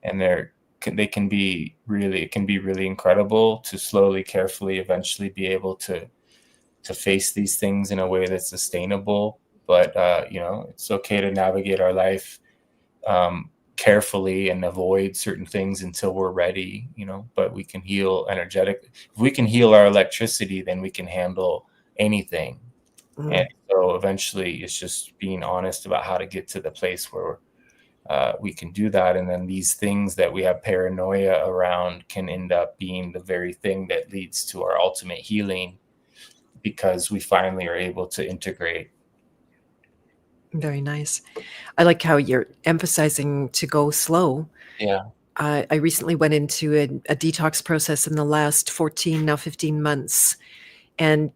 and it can be really incredible to slowly, carefully, eventually be able to face these things in a way that's sustainable. But it's okay to navigate our life carefully and avoid certain things until we're ready, but we can heal energetically. If we can heal our electricity, then we can handle anything. And mm. so eventually it's just being honest about how to get to the place where we can do that. And then these things that we have paranoia around can end up being the very thing that leads to our ultimate healing, because we finally are able to integrate. Very nice. I like how you're emphasizing to go slow. Yeah. I recently went into a detox process in the last 14, now 15 months. And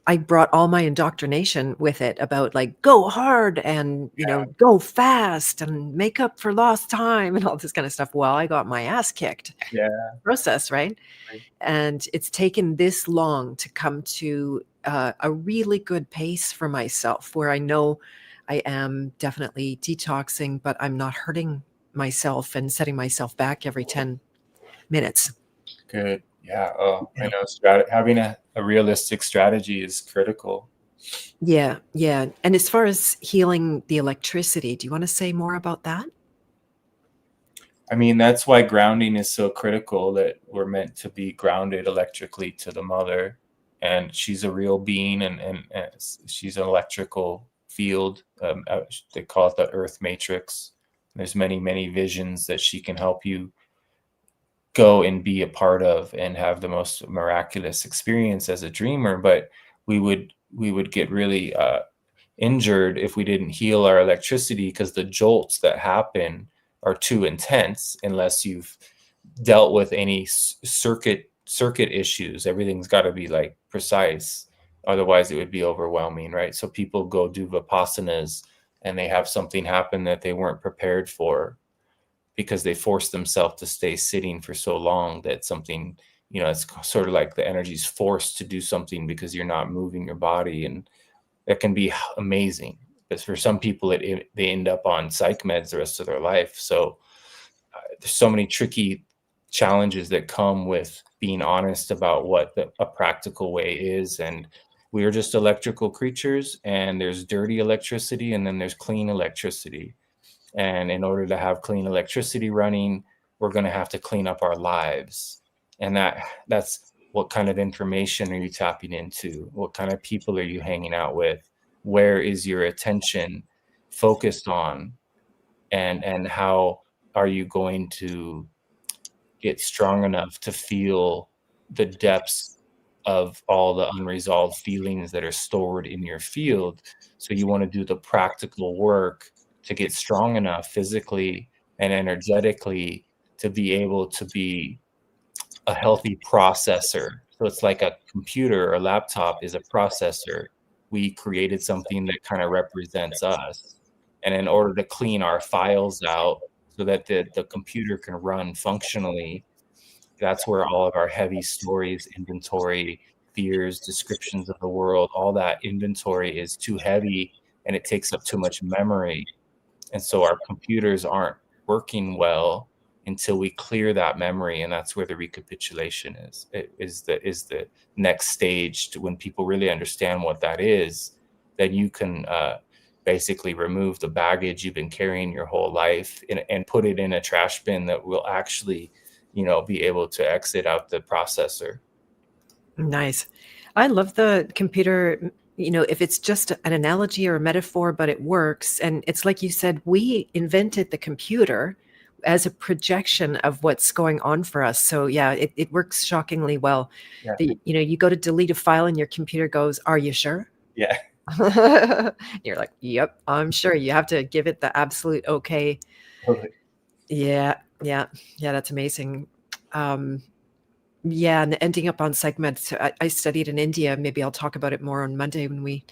I brought all my indoctrination with it about like go hard and, go fast and make up for lost time and all this kind of stuff. Well, I got my ass kicked Yeah. process, right? Right. And it's taken this long to come to a really good pace for myself where I know I am definitely detoxing, but I'm not hurting myself and setting myself back every 10 minutes. Good. Yeah. Oh, I Yeah. know. Having a realistic strategy is critical. Yeah. Yeah. And as far as healing the electricity, do you want to say more about that? I mean, that's why grounding is so critical, that we're meant to be grounded electrically to the mother. And she's a real being, and she's an electrical field. They call it the earth matrix. There's many, many visions that she can help you go and be a part of and have the most miraculous experience as a dreamer. But we would get really injured if we didn't heal our electricity, because the jolts that happen are too intense unless you've dealt with any circuit issues. Everything's got to be like precise, otherwise it would be overwhelming, right? So people go do vipassanas and they have something happen that they weren't prepared for, because they forced themselves to stay sitting for so long that something, it's sort of like the energy's forced to do something because you're not moving your body. And that can be amazing. Because for some people, they end up on psych meds the rest of their life. So there's so many tricky challenges that come with being honest about what a practical way is. And we are just electrical creatures, and there's dirty electricity, and then there's clean electricity. And in order to have clean electricity running, we're going to have to clean up our lives. And that's what kind of information are you tapping into? What kind of people are you hanging out with? Where is your attention focused on? And how are you going to get strong enough to feel the depths of all the unresolved feelings that are stored in your field? So you want to do the practical work to get strong enough physically and energetically to be able to be a healthy processor. So it's like a computer or laptop is a processor. We created something that kind of represents us. And in order to clean our files out so that the computer can run functionally, that's where all of our heavy stories, inventory, fears, descriptions of the world, all that inventory is too heavy and it takes up too much memory. And so our computers aren't working well until we clear that memory. And that's where the recapitulation is the next stage to when people really understand what that is. Then you can basically remove the baggage you've been carrying your whole life and put it in a trash bin that will actually, be able to exit out the processor. Nice. I love the computer, if it's just an analogy or a metaphor, but it works. And it's like you said, we invented the computer as a projection of what's going on for us. So yeah, it works shockingly well. Yeah. You go to delete a file and your computer goes, "Are you sure?" Yeah. You're like, "Yep, I'm sure." You have to give it the absolute okay. Totally. Yeah, that's amazing. Yeah, and ending up on psych meds. I studied in India. Maybe I'll talk about it more on Monday when we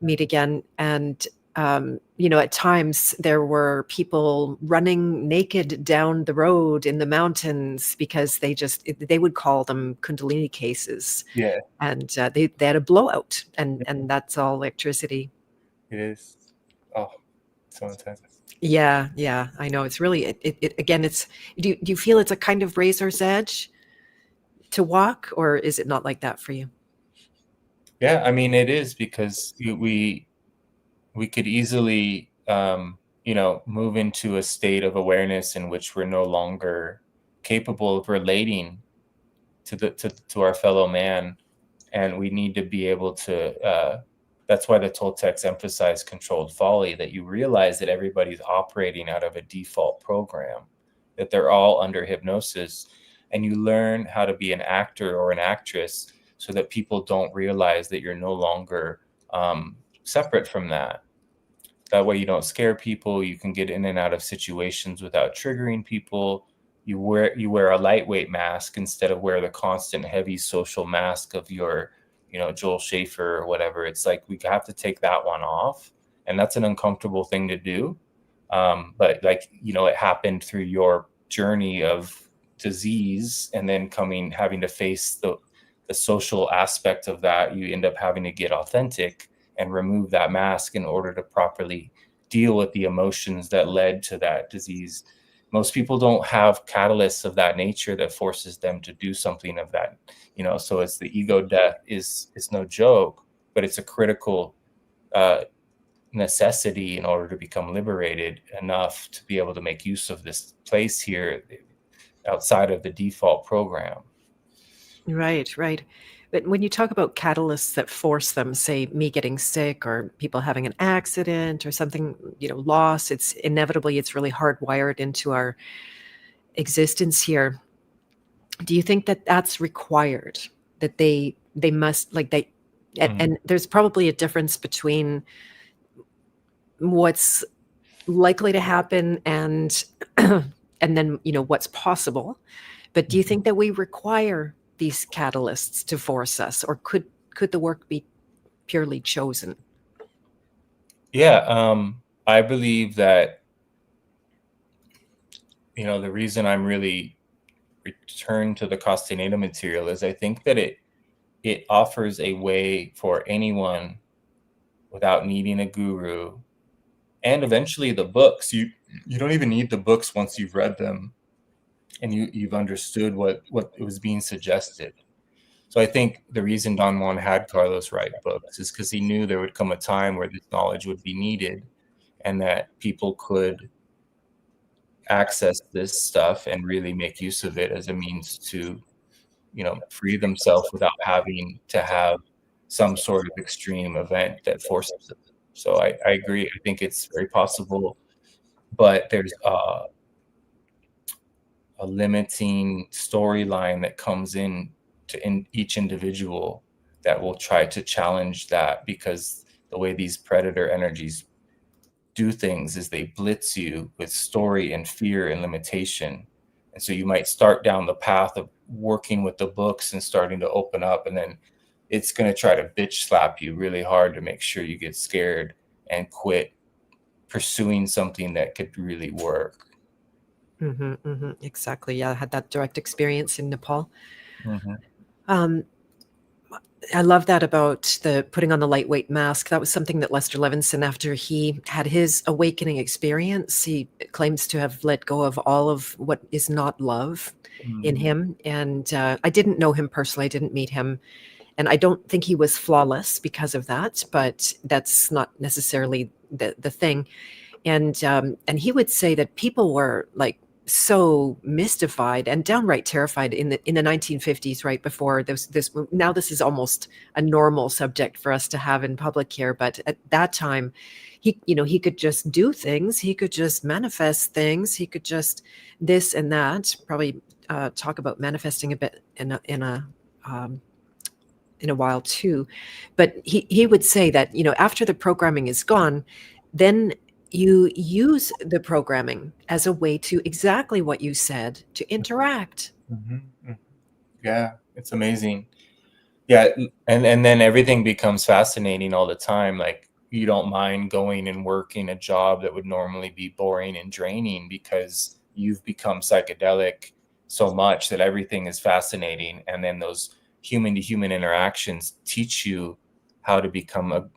meet again. And at times there were people running naked down the road in the mountains because they would call them Kundalini cases. Yeah, And they had a blowout, and that's all electricity. it is. Oh, so intense. Yeah, I know. It's really it again. It's do you feel it's a kind of razor's edge to walk, or is it not like that for you? Yeah, I mean, it is because we could easily, move into a state of awareness in which we're no longer capable of relating to our fellow man, and we need to be able to. That's why the Toltecs emphasize controlled folly, that you realize that everybody's operating out of a default program, that they're all under hypnosis, and you learn how to be an actor or an actress so that people don't realize that you're no longer separate from that. That way you don't scare people. You can get in and out of situations without triggering people. You wear a lightweight mask instead of wear the constant heavy social mask of your, Joel Schaefer or whatever. It's like we have to take that one off, and that's an uncomfortable thing to do. But it happened through your journey of disease, and then having to face the social aspect of that. You end up having to get authentic and remove that mask in order to properly deal with the emotions that led to that disease. Most people don't have catalysts of that nature that forces them to do something of that, so it's the ego death is no joke, but it's a critical necessity in order to become liberated enough to be able to make use of this place here outside of the default program. Right. But when you talk about catalysts that force them, say me getting sick or people having an accident or something, loss, it's really hardwired into our existence here. Do you think that that's required? That they must like they and there's probably a difference between what's likely to happen and and then what's possible. But do you think that we require these catalysts to force us, or could the work be purely chosen? Yeah, I believe that, the reason I'm really returned to the Castaneda material is I think that it offers a way for anyone without needing a guru. And eventually the books, you don't even need the books once you've read them and you've understood what was being suggested. So I think the reason Don Juan had Carlos write books is because he knew there would come a time where this knowledge would be needed and that people could access this stuff and really make use of it as a means to, free themselves without having to have some sort of extreme event that forces it. So I agree. I think it's very possible, but there's a limiting storyline that comes in to each individual that will try to challenge that, because the way these predator energies do things is they blitz you with story and fear and limitation. And so you might start down the path of working with the books and starting to open up, and then it's going to try to bitch slap you really hard to make sure you get scared and quit pursuing something that could really work. Exactly. Yeah, I had that direct experience in Nepal. Mm-hmm. I love that about the putting on the lightweight mask. That was something that Lester Levinson, after he had his awakening experience, he claims to have let go of all of what is not love in him. And I didn't know him personally. I didn't meet him. And I don't think he was flawless because of that, but that's not necessarily the thing. And he would say that people were like so mystified and downright terrified in the 1950s, right before this. Now this is almost a normal subject for us to have in public here, but at that time, he could just do things, he could just manifest things, he could just this and that. Probably talk about manifesting a bit in a while too, but he would say that after the programming is gone, then you use the programming as a way to exactly what you said, to interact. Yeah, it's amazing. Yeah, and then everything becomes fascinating all the time. Like, you don't mind going and working a job that would normally be boring and draining because you've become psychedelic so much that everything is fascinating. And then those human to human interactions teach you how to become a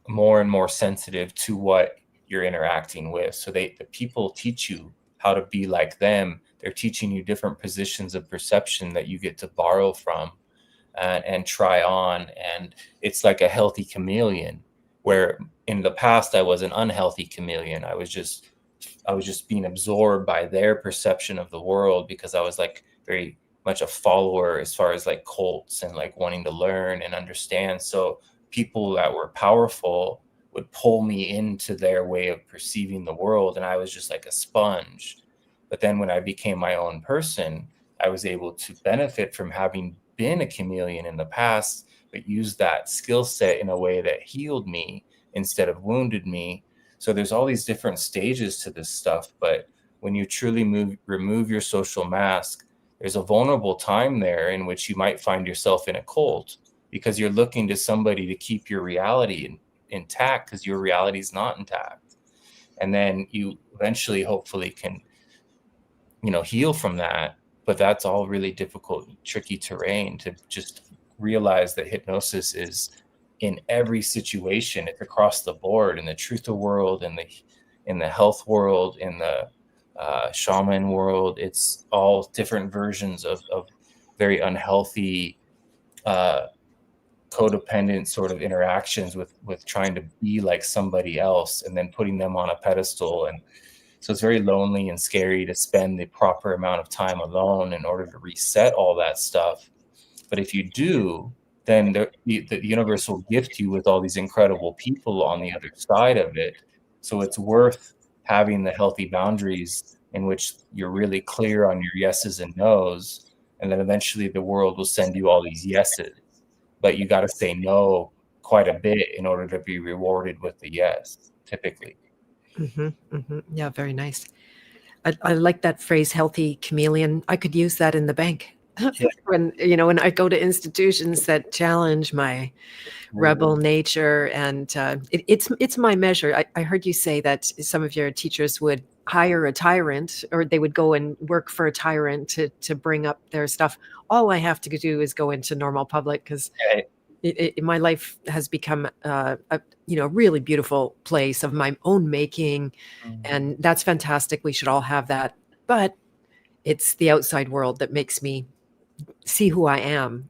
more and more sensitive to what you're interacting with. So the people teach you how to be like them. They're teaching you different positions of perception that you get to borrow from and try on. And it's like a healthy chameleon, where in the past I was an unhealthy chameleon. I was just being absorbed by their perception of the world, because I was like very much a follower as far as like cults and like wanting to learn and understand. So people that were powerful would pull me into their way of perceiving the world, and I was just like a sponge. But then when I became my own person, I was able to benefit from having been a chameleon in the past, but use that skill set in a way that healed me instead of wounded me. So there's all these different stages to this stuff. But when you truly remove your social mask, there's a vulnerable time there in which you might find yourself in a cult, because you're looking to somebody to keep your reality intact, because your reality is not intact. And then you eventually, hopefully, can, heal from that. But that's all really difficult, tricky terrain to just realize that hypnosis is in every situation. It's across the board, in the truth world, in the health world, in the shaman world. It's all different versions of very unhealthy codependent sort of interactions with trying to be like somebody else and then putting them on a pedestal. And so it's very lonely and scary to spend the proper amount of time alone in order to reset all that stuff. But if you do, then the universe will gift you with all these incredible people on the other side of it. So it's worth having the healthy boundaries in which you're really clear on your yeses and nos. And then eventually the world will send you all these yeses. But you got to say no quite a bit in order to be rewarded with the yes, typically. Yeah, very nice. I like that phrase, healthy chameleon. I could use that in the bank. Yeah. When I go to institutions that challenge my rebel nature, and it's my measure. I heard you say that some of your teachers would hire a tyrant, or they would go and work for a tyrant to bring up their stuff. All I have to do is go into normal public, because my life has become a really beautiful place of my own making, and that's fantastic. We should all have that, but it's the outside world that makes me see who I am.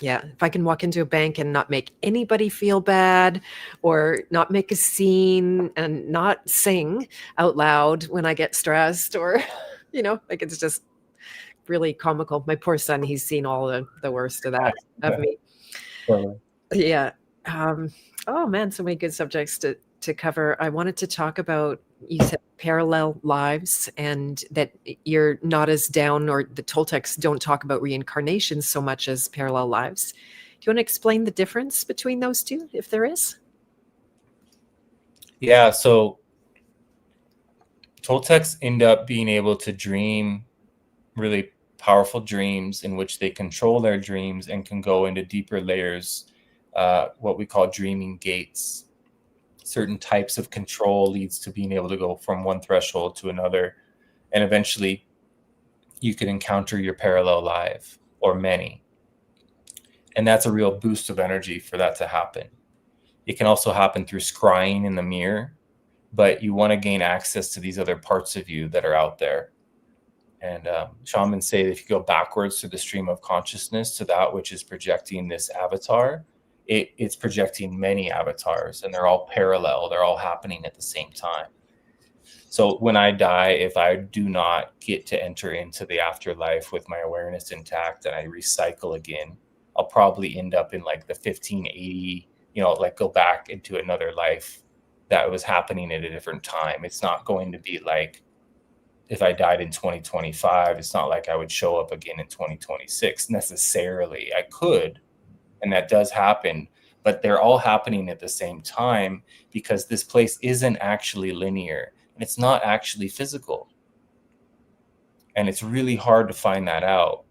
Yeah, if I can walk into a bank and not make anybody feel bad, or not make a scene, and not sing out loud when I get stressed, or like, it's just really comical. My poor son, he's seen all the worst of that, of me. Totally. Yeah. Um, oh man, so many good subjects to cover. I wanted to talk about, you said parallel lives, and that you're not as down, or the Toltecs don't talk about reincarnation so much as parallel lives. Do you want to explain the difference between those two, if there is? Yeah, so Toltecs end up being able to dream really powerful dreams in which they control their dreams and can go into deeper layers, what we call dreaming gates. Certain types of control leads to being able to go from one threshold to another, and eventually you can encounter your parallel life, or many. And that's a real boost of energy for that to happen. It can also happen through scrying in the mirror, but you want to gain access to these other parts of you that are out there. And shamans say that if you go backwards through the stream of consciousness to that which is projecting this avatar, it's projecting many avatars, and they're all parallel. They're all happening at the same time. So when I die, if I do not get to enter into the afterlife with my awareness intact and I recycle again, I'll probably end up in like the 1580, like go back into another life that was happening at a different time. It's not going to be like, if I died in 2025, it's not like I would show up again in 2026 necessarily. I could, and that does happen, but they're all happening at the same time, because this place isn't actually linear, and it's not actually physical. And it's really hard to find that out,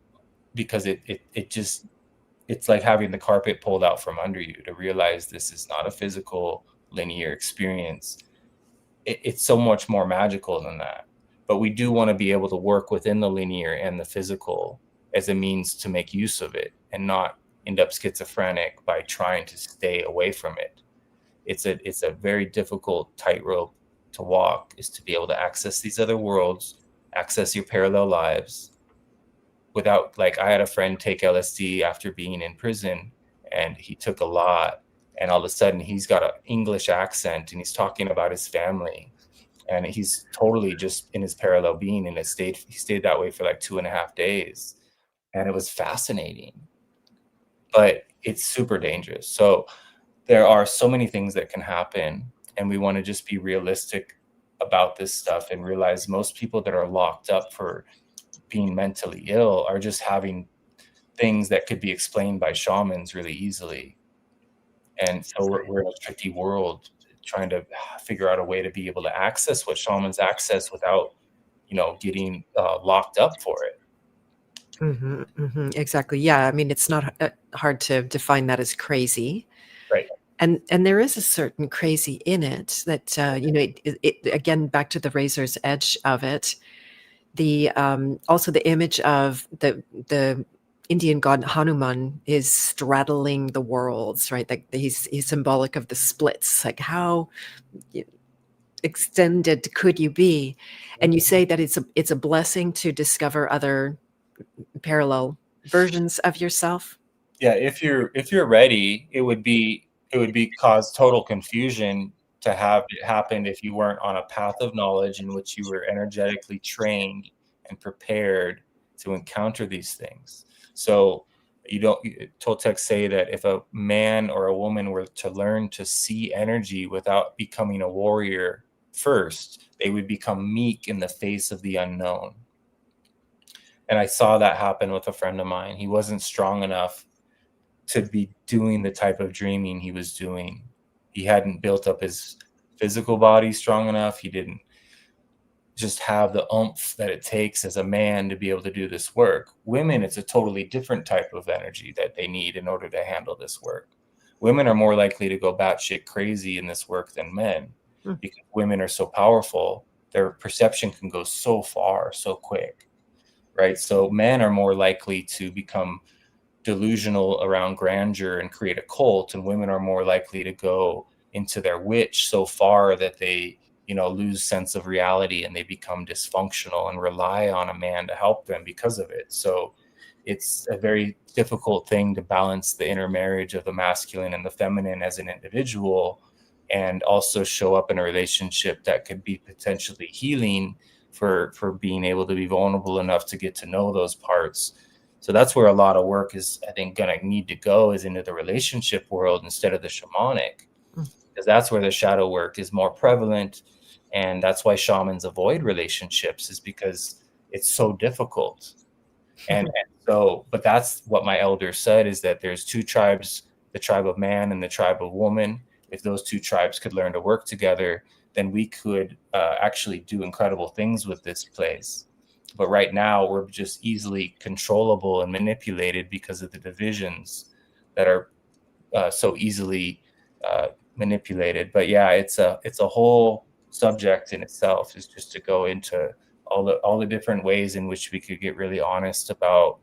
because it's like having the carpet pulled out from under you to realize this is not a physical linear experience. It's so much more magical than that. But we do want to be able to work within the linear and the physical as a means to make use of it, and not end up schizophrenic by trying to stay away from it. It's a very difficult tightrope to walk, is to be able to access these other worlds, access your parallel lives without, like, I had a friend take LSD after being in prison, and he took a lot, and all of a sudden he's got an English accent and he's talking about his family, and he's totally just in his parallel being, and he stayed that way for like 2.5 days. And it was fascinating, but it's super dangerous. So there are so many things that can happen, and we want to just be realistic about this stuff and realize most people that are locked up for being mentally ill are just having things that could be explained by shamans really easily. And so we're in a tricky world trying to figure out a way to be able to access what shamans access without, getting locked up for it. Exactly. Yeah. I mean, it's not hard to define that as crazy. Right. And there is a certain crazy in it that, again, back to the razor's edge of it. The also the image of the Indian god Hanuman is straddling the worlds, right? Like he's symbolic of the splits. Like, how extended could you be? And you say that it's a blessing to discover other parallel versions of yourself. Yeah, if you're ready, it would be cause total confusion to have it happen if you weren't on a path of knowledge in which you were energetically trained and prepared to encounter these things. So Toltecs say that if a man or a woman were to learn to see energy without becoming a warrior first, they would become meek in the face of the unknown. And I saw that happen with a friend of mine. He wasn't strong enough to be doing the type of dreaming he was doing. He hadn't built up his physical body strong enough. He didn't just have the oomph that it takes as a man to be able to do this work. Women, it's a totally different type of energy that they need in order to handle this work. Women are more likely to go batshit crazy in this work than men, because women are so powerful. Their perception can go so far, so quick, right? So men are more likely to become delusional around grandeur and create a cult, and women are more likely to go into their witch so far that they, lose sense of reality and they become dysfunctional and rely on a man to help them because of it. So it's a very difficult thing to balance the intermarriage of the masculine and the feminine as an individual, and also show up in a relationship that could be potentially healing for being able to be vulnerable enough to get to know those parts. So that's where a lot of work is, I think, going to need to go, is into the relationship world instead of the shamanic, because that's where the shadow work is more prevalent. And that's why shamans avoid relationships, is because it's so difficult. And so, but that's what my elder said, is that there's two tribes, the tribe of man and the tribe of woman. If those two tribes could learn to work together, then we could actually do incredible things with this place. But right now, we're just easily controllable and manipulated because of the divisions that are so easily manipulated. But yeah, it's a whole subject in itself, is just to go into all the different ways in which we could get really honest about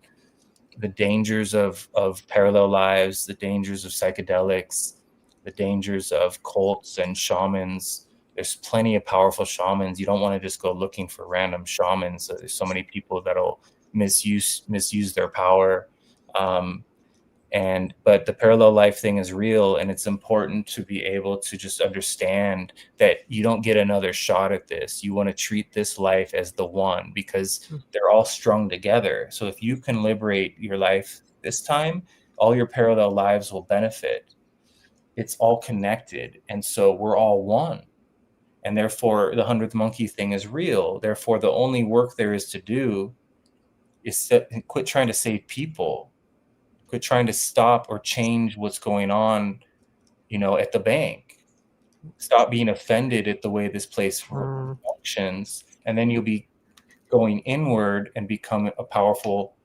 the dangers of parallel lives, the dangers of psychedelics, the dangers of cults and shamans. There's plenty of powerful shamans. You don't want to just go looking for random shamans. There's so many people that'll misuse their power. But the parallel life thing is real, and it's important to be able to just understand that you don't get another shot at this. You want to treat this life as the one, because they're all strung together. So if you can liberate your life this time, all your parallel lives will benefit. It's all connected, and so we're all one. And therefore, the 100th monkey thing is real. Therefore, the only work there is to do is to quit trying to save people. Quit trying to stop or change what's going on, at the bank. Stop being offended at the way this place functions, and then you'll be going inward and become a powerful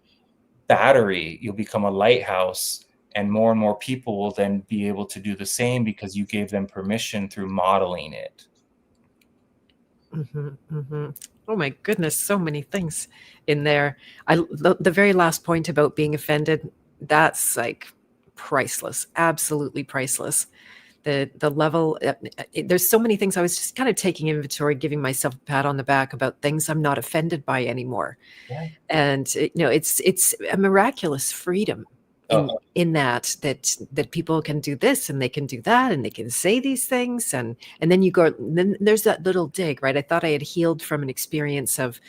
battery. You'll become a lighthouse, and more people will then be able to do the same because you gave them permission through modeling it. Oh my goodness, so many things in there. The very last point about being offended, that's like priceless, absolutely priceless. The level, there's so many things. I was just kind of taking inventory, giving myself a pat on the back about things I'm not offended by anymore. Yeah. And it's a miraculous freedom in that people can do this and they can do that and they can say these things, and then you go, and then there's that little dig, right? I thought I had healed from an experience of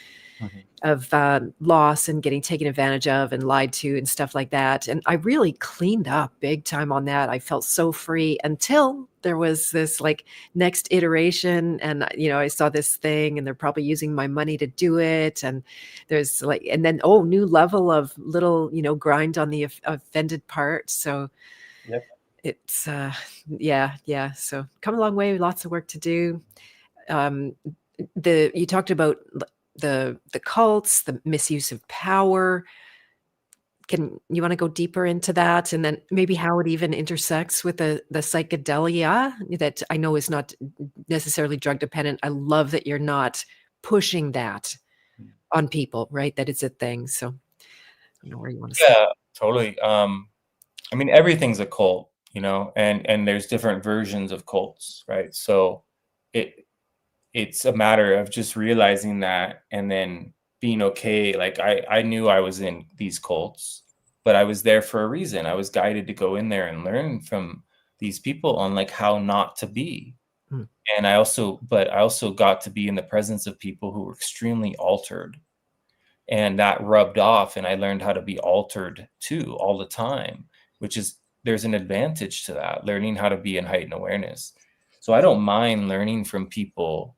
loss and getting taken advantage of and lied to and stuff like that. And I really cleaned up big time on that. I felt so free until there was this like next iteration. And, I saw this thing and they're probably using my money to do it. And there's like, and then, new level of little, grind on the offended part. So it's, yeah. So come a long way, lots of work to do. You talked about the cults, the misuse of power. You want to go deeper into that, and then maybe how it even intersects with the psychedelia that I know is not necessarily drug dependent? I love that you're not pushing that on people, right? That it's a thing. So I don't know where you want to say. Yeah, totally. I mean, everything's a cult, and there's different versions of cults, right? So it's a matter of just realizing that, and then being okay. Like I knew I was in these cults, but I was there for a reason. I was guided to go in there and learn from these people on like how not to be. And I also got to be in the presence of people who were extremely altered, and that rubbed off, and I learned how to be altered too all the time, which is, there's an advantage to that, learning how to be in heightened awareness. So I don't mind learning from people,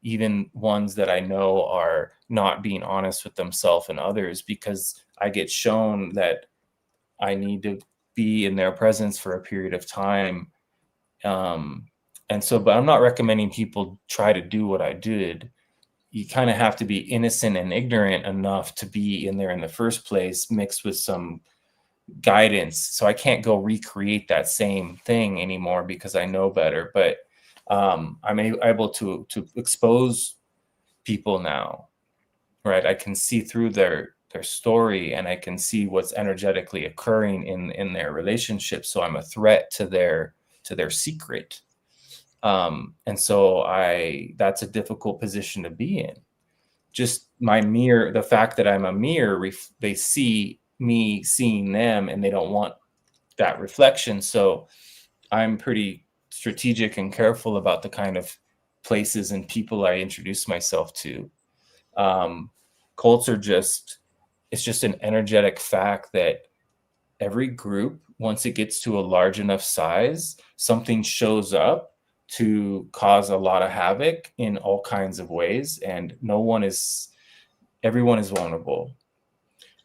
even ones that I know are not being honest with themselves and others, because I get shown that I need to be in their presence for a period of time. But I'm not recommending people try to do what I did. You kind of have to be innocent and ignorant enough to be in there in the first place, mixed with some guidance. So I can't go recreate that same thing anymore because I know better. But I'm able to expose people now, right? I can see through their story, and I can see what's energetically occurring in their relationship. So I'm a threat to their secret. And so that's a difficult position to be in. Just the fact that I'm a mirror, they see me seeing them, and they don't want that reflection. So I'm pretty strategic and careful about the kind of places and people I introduce myself to. Cults are it's just an energetic fact that every group, once it gets to a large enough size, something shows up to cause a lot of havoc in all kinds of ways, and everyone is vulnerable.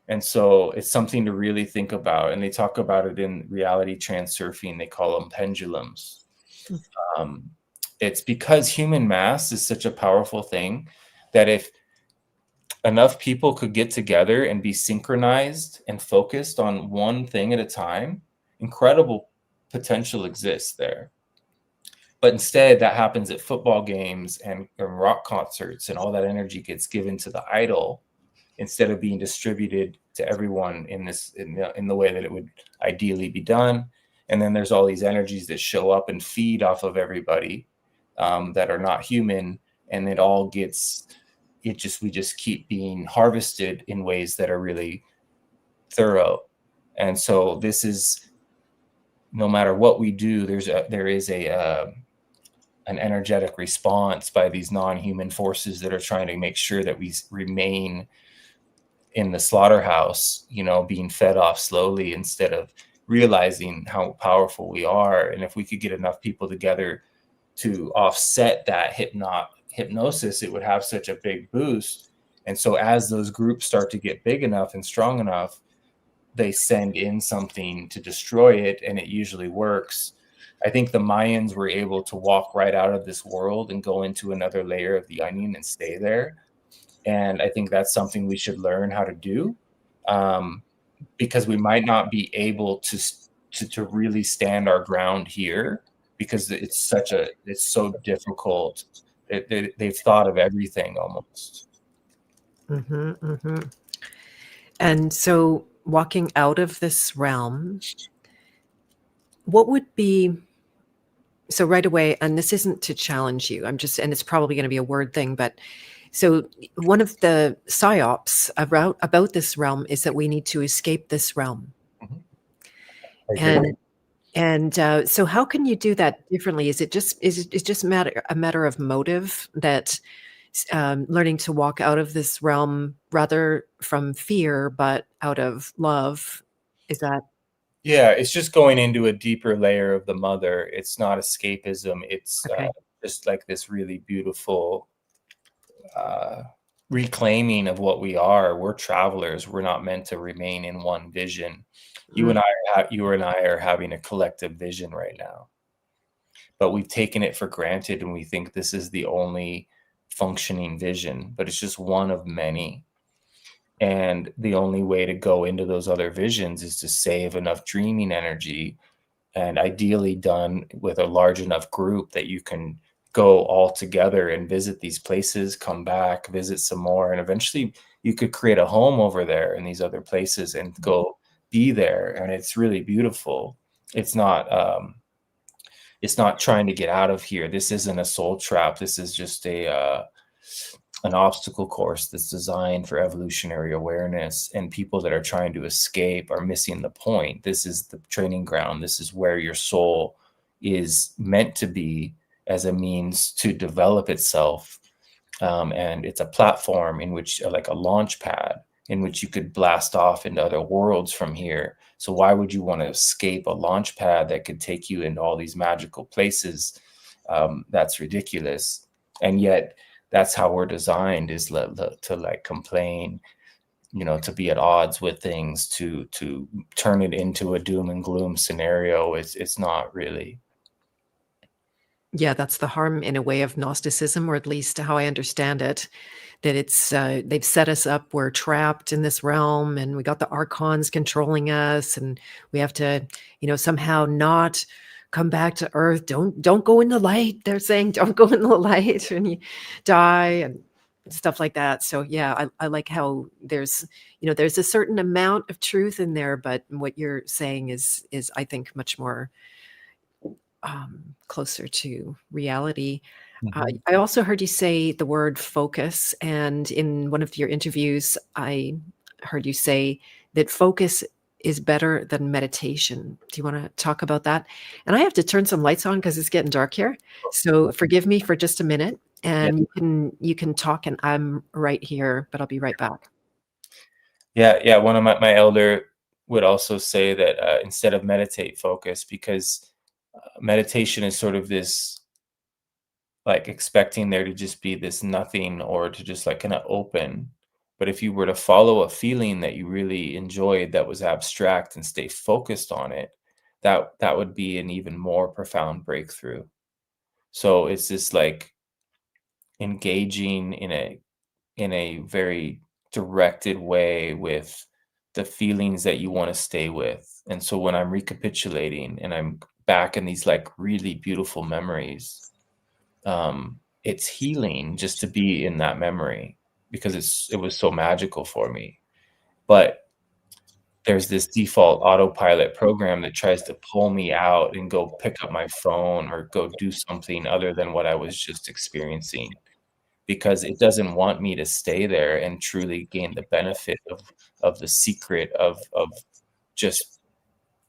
And so it's something to really think about. And they talk about it in reality transurfing. They call them pendulums. It's because human mass is such a powerful thing that if enough people could get together and be synchronized and focused on one thing at a time, incredible potential exists there. But instead, that happens at football games and rock concerts, and all that energy gets given to the idol instead of being distributed to everyone in the way that it would ideally be done. And then there's all these energies that show up and feed off of everybody that are not human, and we just keep being harvested in ways that are really thorough. And so this is, no matter what we do, there is an energetic response by these non-human forces that are trying to make sure that we remain in the slaughterhouse, being fed off slowly instead of realizing how powerful we are. And if we could get enough people together to offset that hypnosis, it would have such a big boost. And so as those groups start to get big enough and strong enough, they send in something to destroy it, and it usually works. I think the Mayans were able to walk right out of this world and go into another layer of the onion and stay there. And I think that's something we should learn how to do, because we might not be able to really stand our ground here, because it's so difficult. They've thought of everything almost. And so walking out of this realm, what would be, so right away, and this isn't to challenge you, and it's probably going to be a word thing, but so one of the psyops about this realm is that we need to escape this realm. And so how can you do that differently? Is it just a matter of motive, that learning to walk out of this realm rather from fear, but out of love? Is that? Yeah, it's just going into a deeper layer of the mother. It's not escapism. It's just like this really beautiful reclaiming of what we are. We're travelers. We're not meant to remain in one vision. You and I are having a collective vision right now, but we've taken it for granted, and we think this is the only functioning vision, but it's just one of many. And the only way to go into those other visions is to save enough dreaming energy, and ideally done with a large enough group that you can go all together and visit these places, come back, visit some more, and eventually you could create a home over there in these other places and go be there. And it's really beautiful. It's not trying to get out of here. This isn't a soul trap. This is just an obstacle course that's designed for evolutionary awareness, and people that are trying to escape are missing the point. This is the training ground. This is where your soul is meant to be as a means to develop itself. And it's a platform in which, like a launch pad, in which you could blast off into other worlds from here. So why would you want to escape a launch pad that could take you into all these magical places? That's ridiculous. And yet that's how we're designed, is to like complain, to be at odds with things, to turn it into a doom and gloom scenario. It's not really. Yeah, that's the harm in a way of Gnosticism, or at least how I understand it, that it's they've set us up, we're trapped in this realm, and we got the archons controlling us, and we have to, somehow not come back to earth. Don't go in the light. They're saying don't go in the light and you die. And stuff like that. So yeah, I like how there's, there's a certain amount of truth in there, but what you're saying is I think much more closer to reality. I also heard you say the word focus, and in one of your interviews, I heard you say that focus is better than meditation. Do you want to talk about that? And I have to turn some lights on because it's getting dark here. So forgive me for just a minute, Yeah. and you can talk, and I'm right here, but I'll be right back. Yeah. One of my elder would also say that instead of meditate, focus, because meditation is sort of this like expecting there to just be this nothing or to just like kind of open. But if you were to follow a feeling that you really enjoyed that was abstract and stay focused on it, that would be an even more profound breakthrough. So it's this like engaging in a very directed way with the feelings that you want to stay with. And so when I'm recapitulating and I'm back in these like really beautiful memories, it's healing just to be in that memory because it was so magical for me. But there's this default autopilot program that tries to pull me out and go pick up my phone or go do something other than what I was just experiencing because it doesn't want me to stay there and truly gain the benefit of the secret of just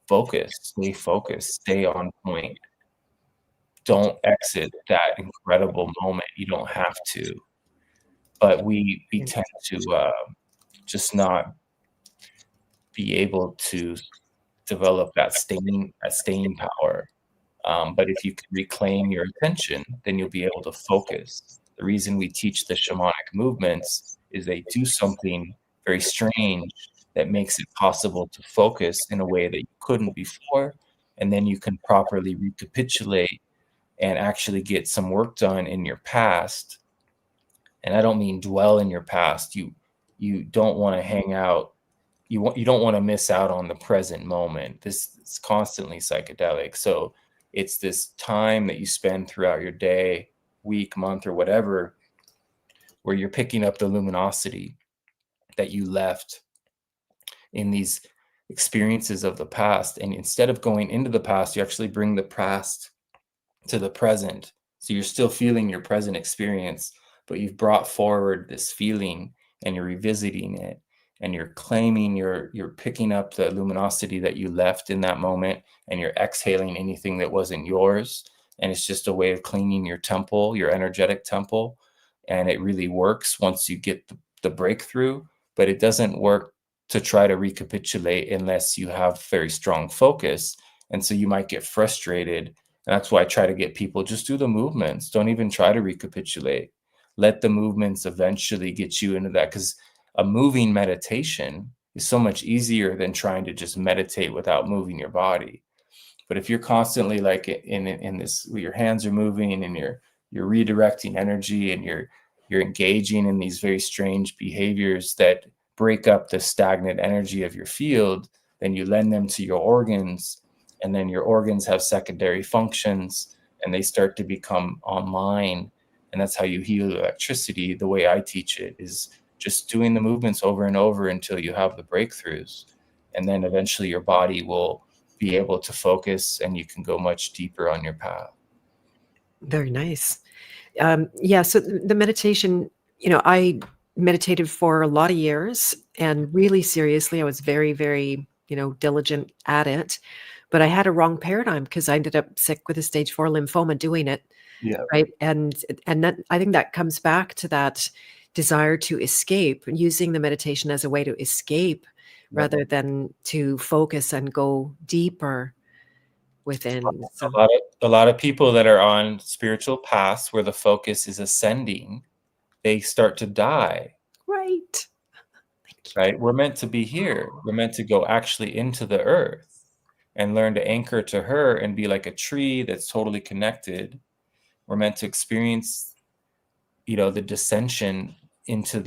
stay focused, stay on point. Don't exit that incredible moment. You don't have to. But we tend to just not be able to develop that staying power. But if you can reclaim your attention, then you'll be able to focus. The reason we teach the shamanic movements is they do something very strange that makes it possible to focus in a way that you couldn't before, and then you can properly recapitulate and actually get some work done in your past. And I don't mean dwell in your past. You don't want to hang out. You don't want to miss out on the present moment. This is constantly psychedelic. So it's this time that you spend throughout your day, week, month, or whatever, where you're picking up the luminosity that you left in these experiences of the past. And instead of going into the past, you actually bring the past to the present. So you're still feeling your present experience, but you've brought forward this feeling and you're revisiting it and you're claiming you're picking up the luminosity that you left in that moment and you're exhaling anything that wasn't yours. And it's just a way of cleaning your temple, your energetic temple. And it really works once you get the breakthrough, but it doesn't work to try to recapitulate unless you have very strong focus. And so you might get frustrated. And that's why I try to get people just do the movements. Don't even try to recapitulate. Let the movements eventually get you into that because a moving meditation is so much easier than trying to just meditate without moving your body. But if you're constantly like in this, where your hands are moving and you're redirecting energy and you're engaging in these very strange behaviors that break up the stagnant energy of your field, then you lend them to your organs, and then your organs have secondary functions and they start to become online. And that's how you heal electricity. The way I teach it is just doing the movements over and over until you have the breakthroughs. And then eventually your body will be able to focus and you can go much deeper on your path. Very nice. Yeah, so the meditation, I meditated for a lot of years, and really seriously, I was very, very, diligent at it. But I had a wrong paradigm because I ended up sick with a stage 4 lymphoma doing it, Yeah. right? And that, I think that comes back to that desire to escape, using the meditation as a way to escape rather than to focus and go deeper within. So, A lot of people that are on spiritual paths where the focus is ascending, they start to die, right. Thank you. right? We're meant to be here. We're meant to go actually into the earth and learn to anchor to her and be like a tree that's totally connected. We're meant to experience, the dissension into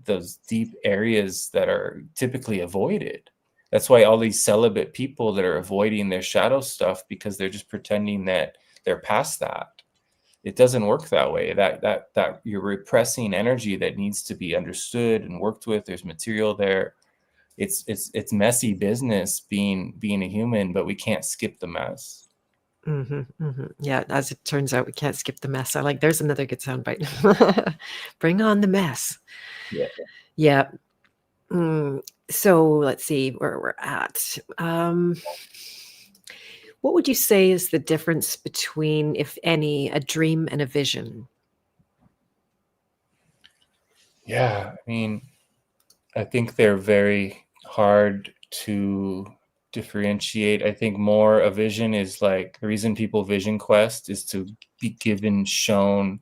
those deep areas that are typically avoided. That's why all these celibate people that are avoiding their shadow stuff, because they're just pretending that they're past that. it doesn't work that way. That you're repressing energy that needs to be understood and worked with. There's material there. It's messy business being a human, but we can't skip the mess. Yeah, as it turns out, we can't skip the mess. There's another good soundbite. Bring on the mess. Yeah. Yeah. So let's see where we're at. What would you say is the difference between, if any, a dream and a vision? Yeah, I mean, I think they're very hard to differentiate. I think more a vision is like the reason people vision quest is to be given, shown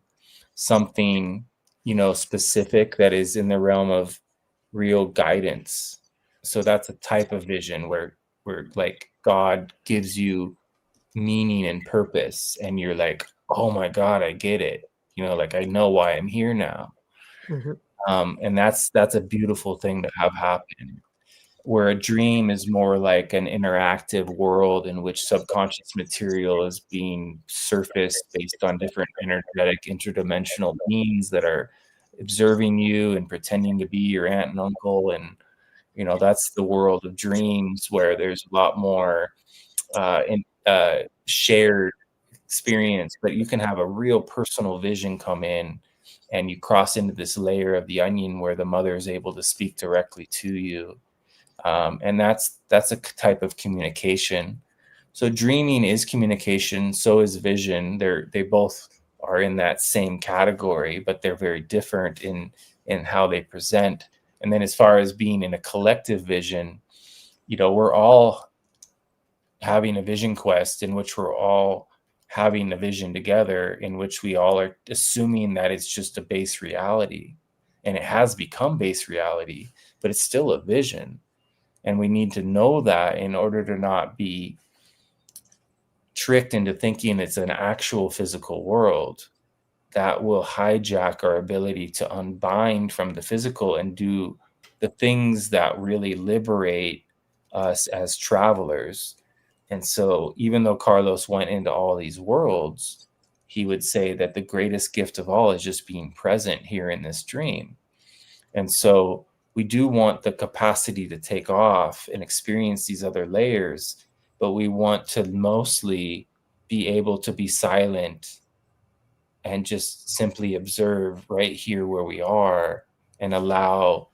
something, specific that is in the realm of real guidance. So that's a type of vision where like God gives you meaning and purpose, and you're like, oh my God, I get it. Like I know why I'm here now. And that's a beautiful thing to have happen. Where a dream is more like an interactive world in which subconscious material is being surfaced based on different energetic interdimensional beings that are observing you and pretending to be your aunt and uncle. And that's the world of dreams, where there's a lot more shared experience, but you can have a real personal vision come in, and you cross into this layer of the onion where the mother is able to speak directly to you. And that's a type of communication. So dreaming is communication, so is vision. They both are in that same category, but they're very different in how they present. And then as far as being in a collective vision, we're all having a vision quest in which we're all having a vision together, in which we all are assuming that it's just a base reality, and it has become base reality, but it's still a vision. And we need to know that in order to not be tricked into thinking it's an actual physical world that will hijack our ability to unbind from the physical and do the things that really liberate us as travelers. And so even though Carlos went into all these worlds, he would say that the greatest gift of all is just being present here in this dream. And so we do want the capacity to take off and experience these other layers, but we want to mostly be able to be silent and just simply observe right here where we are, and allow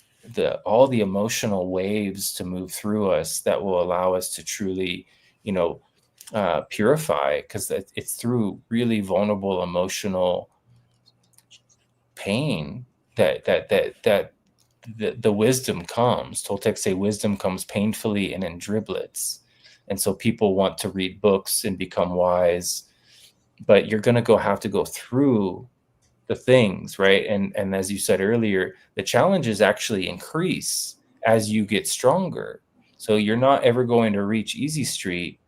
all the emotional waves to move through us that will allow us to truly, purify, because it's through really vulnerable emotional pain that the wisdom comes. Toltec say wisdom comes painfully and in driblets. And so people want to read books and become wise, but you're going to have to go through the things, right? And as you said earlier, the challenges actually increase as you get stronger. So you're not ever going to reach easy street.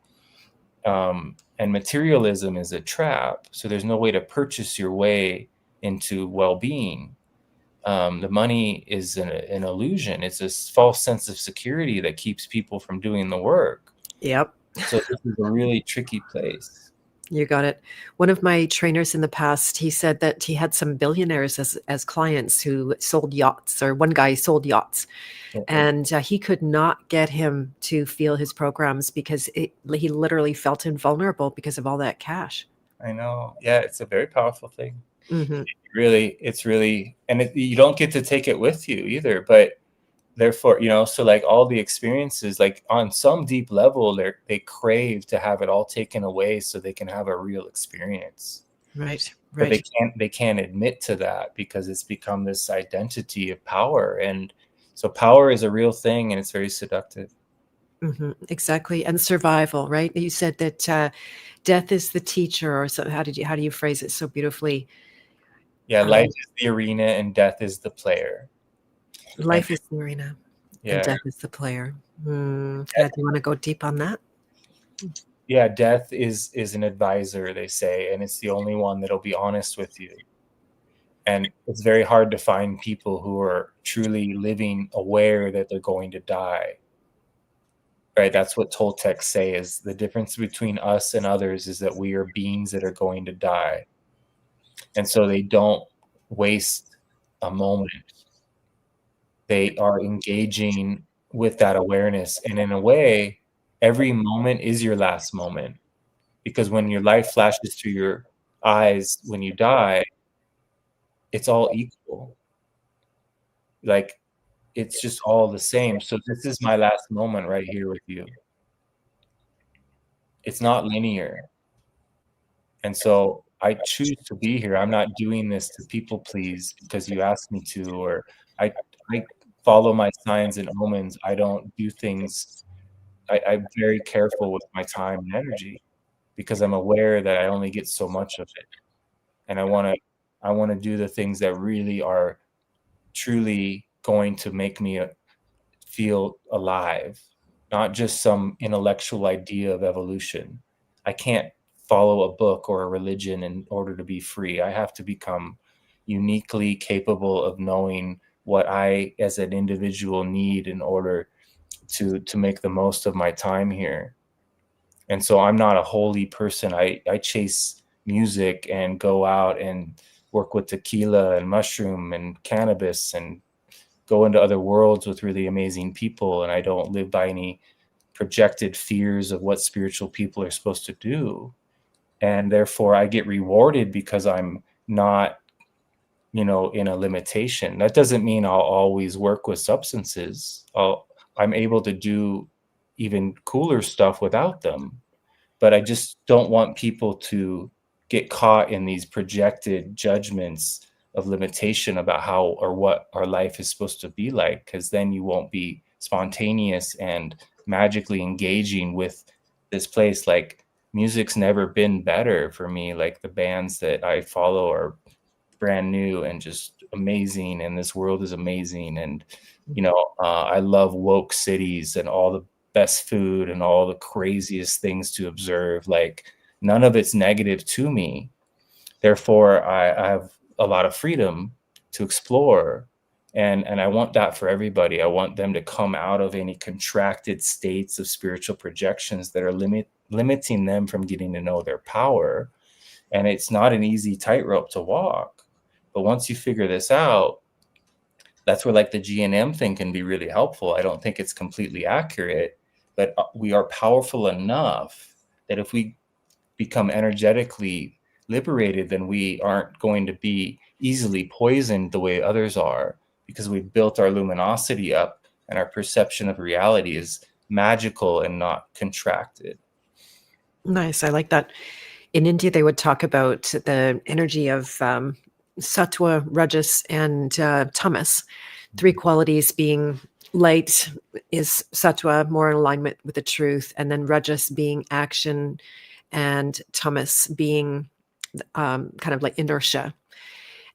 And materialism is a trap. So there's no way to purchase your way into well-being. The money is an illusion. It's a false sense of security that keeps people from doing the work. Yep. So this is a really tricky place. You got it. One of my trainers in the past, he said that he had some billionaires as clients who sold yachts, or one guy sold yachts. And he could not get him to feel his programs because he literally felt invulnerable because of all that cash. I know. Yeah, it's a very powerful thing. Mm-hmm. It's really, and you don't get to take it with you either, but therefore, so like all the experiences, like on some deep level, they crave to have it all taken away so they can have a real experience. Right. But they can't admit to that because it's become this identity of power. And so power is a real thing, and it's very seductive. Mm-hmm. Exactly. And survival, right? You said that death is the teacher, or so. How do you phrase it so beautifully? Yeah, life is the arena and death is the player. Life is the arena, and death is the player. Do you want to go deep on that? Yeah, death is an advisor, they say, and it's the only one that'll be honest with you. And it's very hard to find people who are truly living aware that they're going to die. Right? That's what Toltec say, is the difference between us and others is that we are beings that are going to die. And so they don't waste a moment. They are engaging with that awareness. And in a way, every moment is your last moment. Because when your life flashes through your eyes when you die, it's all equal. Like, it's just all the same. So this is my last moment right here with you. It's not linear. And so I choose to be here. I'm not doing this to people please because you asked me to, or I follow my signs and omens. I don't do things. I'm very careful with my time and energy because I'm aware that I only get so much of it. And I want to do the things that really are truly going to make me feel alive, not just some intellectual idea of evolution. I can't follow a book or a religion in order to be free. I have to become uniquely capable of knowing what I as an individual need in order to make the most of my time here. And so I'm not a holy person. I chase music and go out and work with tequila and mushroom and cannabis and go into other worlds with really amazing people, and I don't live by any projected fears of what spiritual people are supposed to do. And therefore I get rewarded because I'm not, in a limitation. That doesn't mean I'll always work with substances. I'm able to do even cooler stuff without them, but I just don't want people to get caught in these projected judgments of limitation about how or what our life is supposed to be like, because then you won't be spontaneous and magically engaging with this place. Like, music's never been better for me. Like, the bands that I follow are brand new and just amazing, and this world is amazing. And I love woke cities and all the best food and all the craziest things to observe. Like, none of it's negative to me. Therefore, I have a lot of freedom to explore. And I want that for everybody. I want them to come out of any contracted states of spiritual projections that are limiting them from getting to know their power. And it's not an easy tightrope to walk. But once you figure this out, that's where like the GNM thing can be really helpful. I don't think it's completely accurate, but we are powerful enough that if we become energetically liberated, then we aren't going to be easily poisoned the way others are, because we've built our luminosity up and our perception of reality is magical and not contracted. Nice. I like that. In India, they would talk about the energy of sattva, rajas, and tamas, three qualities being light is sattva, more in alignment with the truth, and then rajas being action, and tamas being kind of like inertia.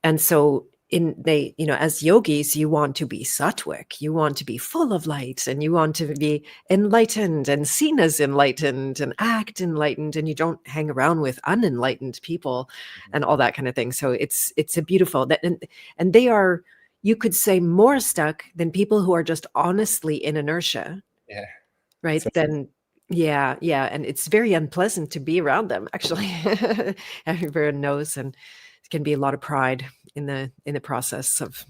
And so as yogis, you want to be sattvic, you want to be full of light, and you want to be enlightened and seen as enlightened and act enlightened, and you don't hang around with unenlightened people and all that kind of thing. So it's a beautiful that, and they are, you could say, more stuck than people who are just honestly in inertia, Yeah. right? So, Then yeah, and it's very unpleasant to be around them, actually. Everyone knows, and it can be a lot of pride in the process of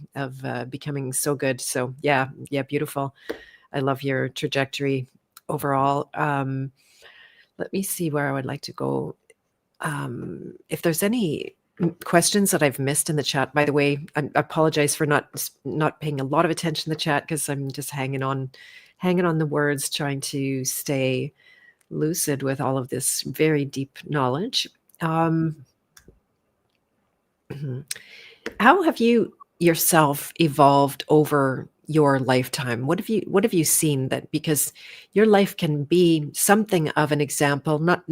becoming so good. So yeah, beautiful. I love your trajectory overall. Let me see where I would like to go. If there's any questions that I've missed in the chat, by the way, I apologize for not paying a lot of attention to the chat, because I'm just hanging on the words, trying to stay lucid with all of this very deep knowledge. How have you yourself evolved over your lifetime? What have you seen, that, because your life can be something of an example, not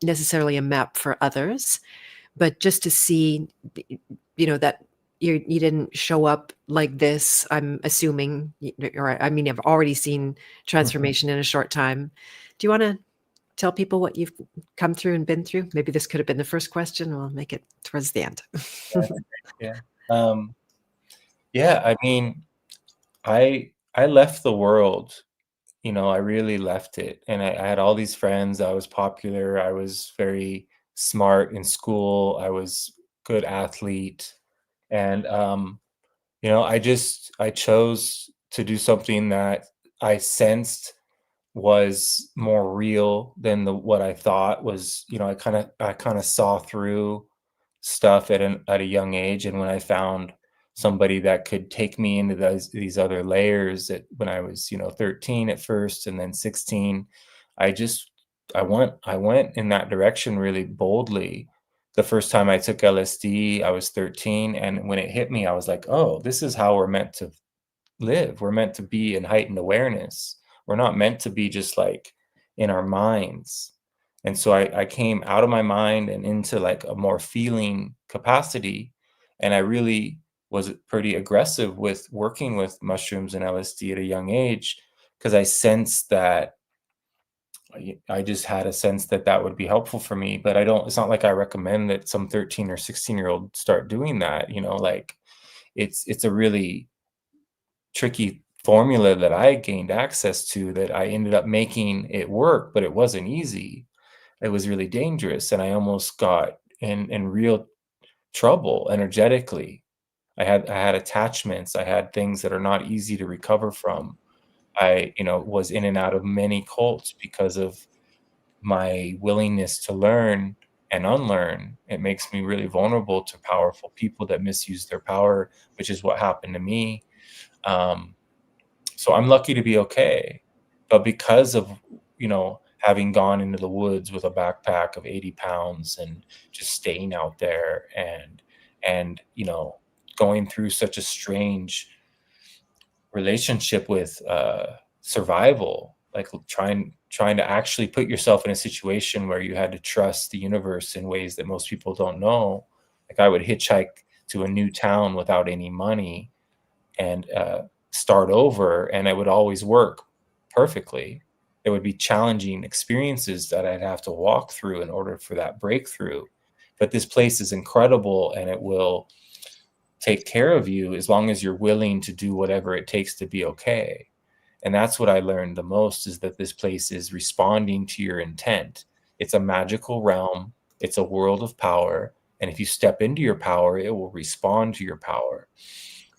necessarily a map for others, but just to see, that you didn't show up like this. I'm assuming, or I mean, I've already seen transformation in a short time. Do you want to tell people what you've come through and been through? Maybe this could have been the first question. We'll make it towards the end. yeah. Yeah, I mean, I left the world, I really left it. And I had all these friends. I was popular. I was very smart in school. I was good athlete. And I chose to do something that I sensed was more real than what I thought was. I kind of saw through stuff at a young age, and when I found somebody that could take me into these other layers, when I was 13 at first, and then 16, I just I went in that direction really boldly. The first time I took LSD, I was 13, and when it hit me, I was like, oh, this is how we're meant to live. We're meant to be in heightened awareness. We're not meant to be just like in our minds. And so I came out of my mind and into like a more feeling capacity. And I really was pretty aggressive with working with mushrooms and LSD at a young age, because I sensed that I just had a sense that that would be helpful for me. But it's not like I recommend that some 13 or 16-year-old start doing that. Like it's a really tricky formula that I gained access to, that I ended up making it work, but it wasn't easy. It was really dangerous, and I almost got in real trouble energetically. I had attachments, I had things that are not easy to recover from. I, was in and out of many cults because of my willingness to learn and unlearn. It makes me really vulnerable to powerful people that misuse their power, which is what happened to me. Um, So I'm lucky to be okay. But because of, having gone into the woods with a backpack of 80 pounds and just staying out there, and going through such a strange relationship with survival, like trying to actually put yourself in a situation where you had to trust the universe in ways that most people don't know. Like, I would hitchhike to a new town without any money, and start over, and it would always work perfectly. It would be challenging experiences that I'd have to walk through in order for that breakthrough. But this place is incredible, and it will take care of you as long as you're willing to do whatever it takes to be okay. And that's what I learned the most, is that this place is responding to your intent. It's a magical realm, it's a world of power. And if you step into your power, it will respond to your power.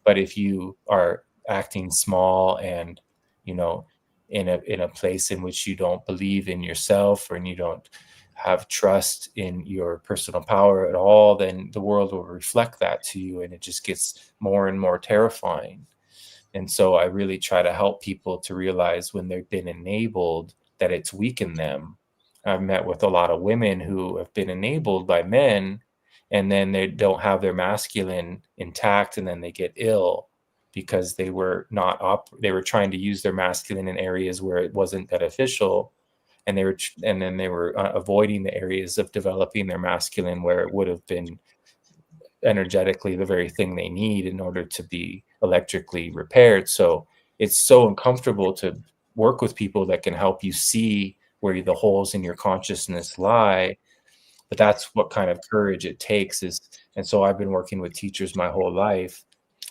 But if you are acting small and, you know, in a place in which you don't believe in yourself, or and you don't have trust in your personal power at all, then the world will reflect that to you, and it just gets more and more terrifying. And so I really try to help people to realize when they've been enabled, that it's weakened them. I've met with a lot of women who have been enabled by men, and then they don't have their masculine intact, and then they get ill because they were not they were trying to use their masculine in areas where it wasn't beneficial, and then they were avoiding the areas of developing their masculine where it would have been energetically the very thing they need in order to be electrically repaired. So it's so uncomfortable to work with people that can help you see where the holes in your consciousness lie. But that's what kind of courage it takes. And so I've been working with teachers my whole life.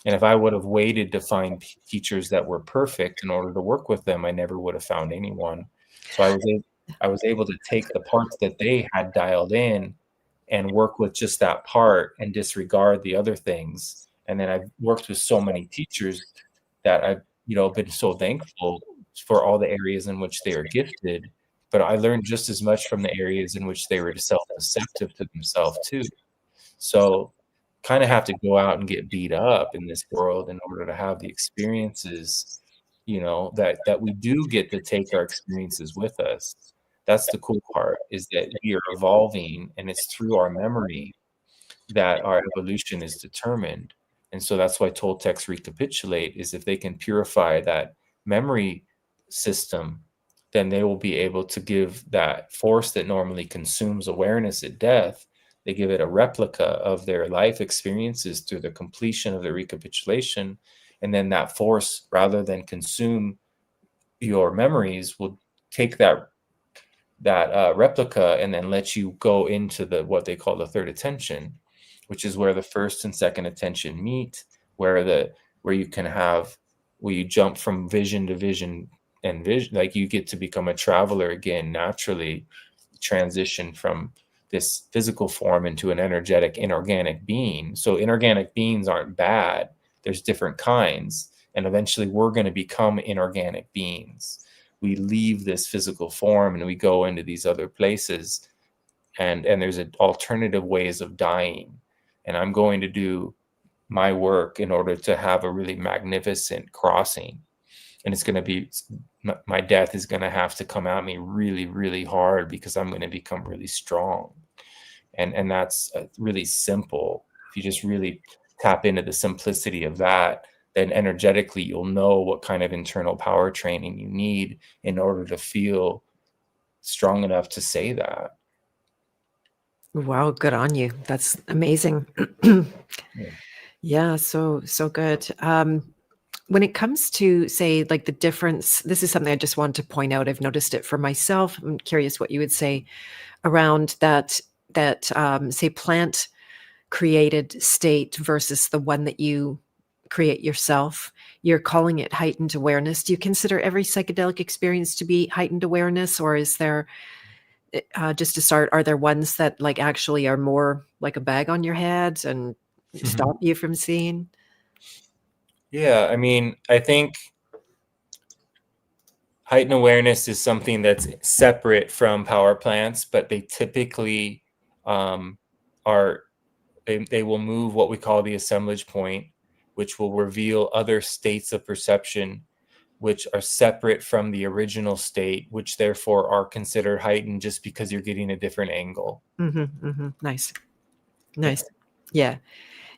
And if I would have waited to find teachers that were perfect in order to work with them, I never would have found anyone. So I was able to take the parts that they had dialed in and work with just that part and disregard the other things. And then I've worked with so many teachers that I've, been so thankful for all the areas in which they are gifted. But I learned just as much from the areas in which they were self-deceptive to themselves too. So kind of have to go out and get beat up in this world in order to have the experiences, that we do get to take our experiences with us. That's the cool part, is that we are evolving, and it's through our memory that our evolution is determined. And so that's why Toltecs recapitulate, is if they can purify that memory system, then they will be able to give that force that normally consumes awareness at death, they give it a replica of their life experiences through the completion of the recapitulation. And then that force, rather than consume your memories, will take that replica and then let you go into what they call the third attention, which is where the first and second attention meet, where you can have where you jump from vision to vision, and vision, like you get to become a traveler again naturally, transition from this physical form into an energetic inorganic being. So inorganic beings aren't bad. There's different kinds. And eventually we're going to become inorganic beings. We leave this physical form and we go into these other places. And there's alternative ways of dying. And I'm going to do my work in order to have a really magnificent crossing. And it's going to be, my death is going to have to come at me really, really hard, because I'm going to become really strong. And that's really simple. If you just really tap into the simplicity of that, then energetically you'll know what kind of internal power training you need in order to feel strong enough to say that. Wow, good on you. That's amazing. Yeah, so good. When it comes to, say, like the difference, this is something I just wanted to point out. I've noticed it for myself. I'm curious what you would say around that say plant created state versus the one that you create yourself. You're calling it heightened awareness. Do you consider every psychedelic experience to be heightened awareness, or is there, just to start, are there ones that like actually are more like a bag on your head and stop you from seeing? Yeah, I mean, I think heightened awareness is something that's separate from power plants, but they typically are, they will move what we call the assemblage point, which will reveal other states of perception which are separate from the original state, which therefore are considered heightened just because you're getting a different angle. Nice. Yeah.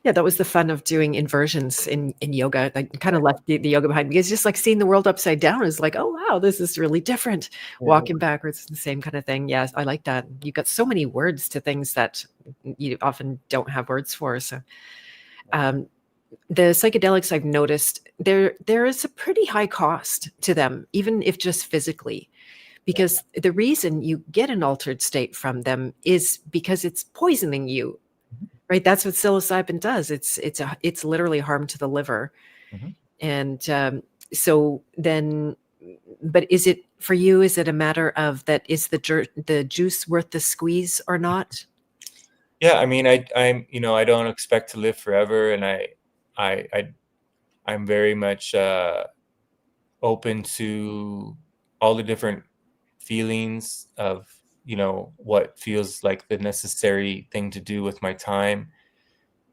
That was the fun of doing inversions in yoga. I kind of left the yoga behind, because just like seeing the world upside down is like, oh wow, this is really different. Walking backwards, the same kind of thing. Yes, I like that. You've got so many words to things that you often don't have words for. So the psychedelics, I've noticed there is a pretty high cost to them, even if just physically, because the reason you get an altered state from them is because it's poisoning you. Right, that's what psilocybin does. It's literally harm to the liver, and so then, but is it for you? Is it a matter of that? Is the juice worth the squeeze or not? Yeah, I mean, I'm, I don't expect to live forever, and I'm very much open to all the different feelings of, what feels like the necessary thing to do with my time.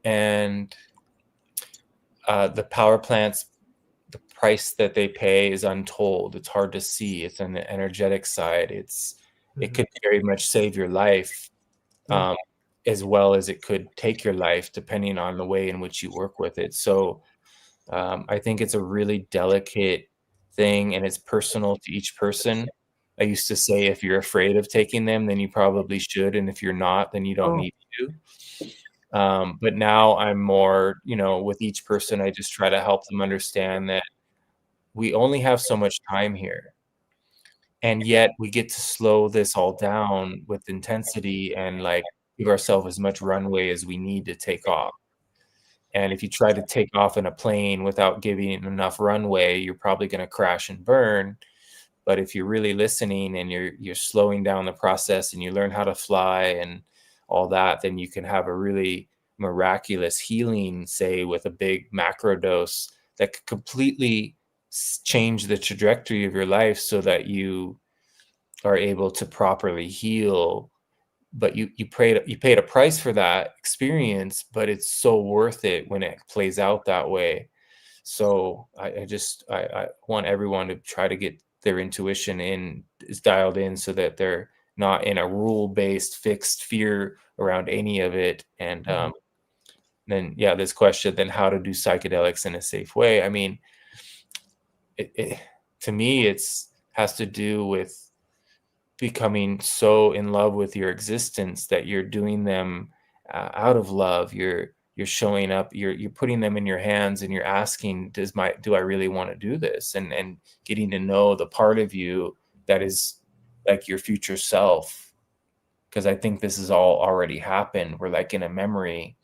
And the power plants, the price that they pay is untold. It's hard to see. It's on the energetic side. It could very much save your life, as well as it could take your life, depending on the way in which you work with it. So I think it's a really delicate thing, and it's personal to each person. I used to say, if you're afraid of taking them, then you probably should. And if you're not, then you don't need to. But now I'm more, with each person, I just try to help them understand that we only have so much time here. And yet we get to slow this all down with intensity and like give ourselves as much runway as we need to take off. And if you try to take off in a plane without giving it enough runway, you're probably going to crash and burn. But if you're really listening and you're slowing down the process and you learn how to fly and all that, then you can have a really miraculous healing, say with a big macro dose that could completely change the trajectory of your life so that you are able to properly heal. But you paid a price for that experience, but it's so worth it when it plays out that way. So I want everyone to try to get their intuition is dialed in, so that they're not in a rule-based fixed fear around any of it. And then this question, then how to do psychedelics in a safe way. I mean, to me, has to do with becoming so in love with your existence that you're doing them out of love. You're showing up, you're putting them in your hands, and you're asking, do I really want to do this? And getting to know the part of you that is like your future self. Because I think this has all already happened. We're like in a memory,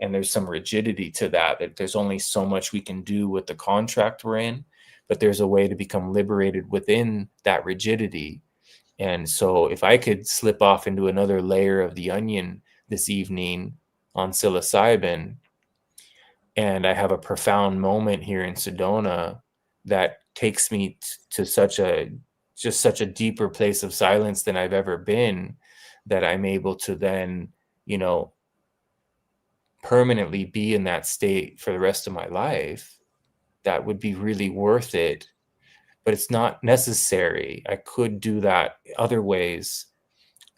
and there's some rigidity to that there's only so much we can do with the contract we're in, but there's a way to become liberated within that rigidity. And so if I could slip off into another layer of the onion this evening on psilocybin, and I have a profound moment here in Sedona that takes me to such a deeper place of silence than I've ever been, that I'm able to then, permanently be in that state for the rest of my life, that would be really worth it. But it's not necessary. I could do that other ways,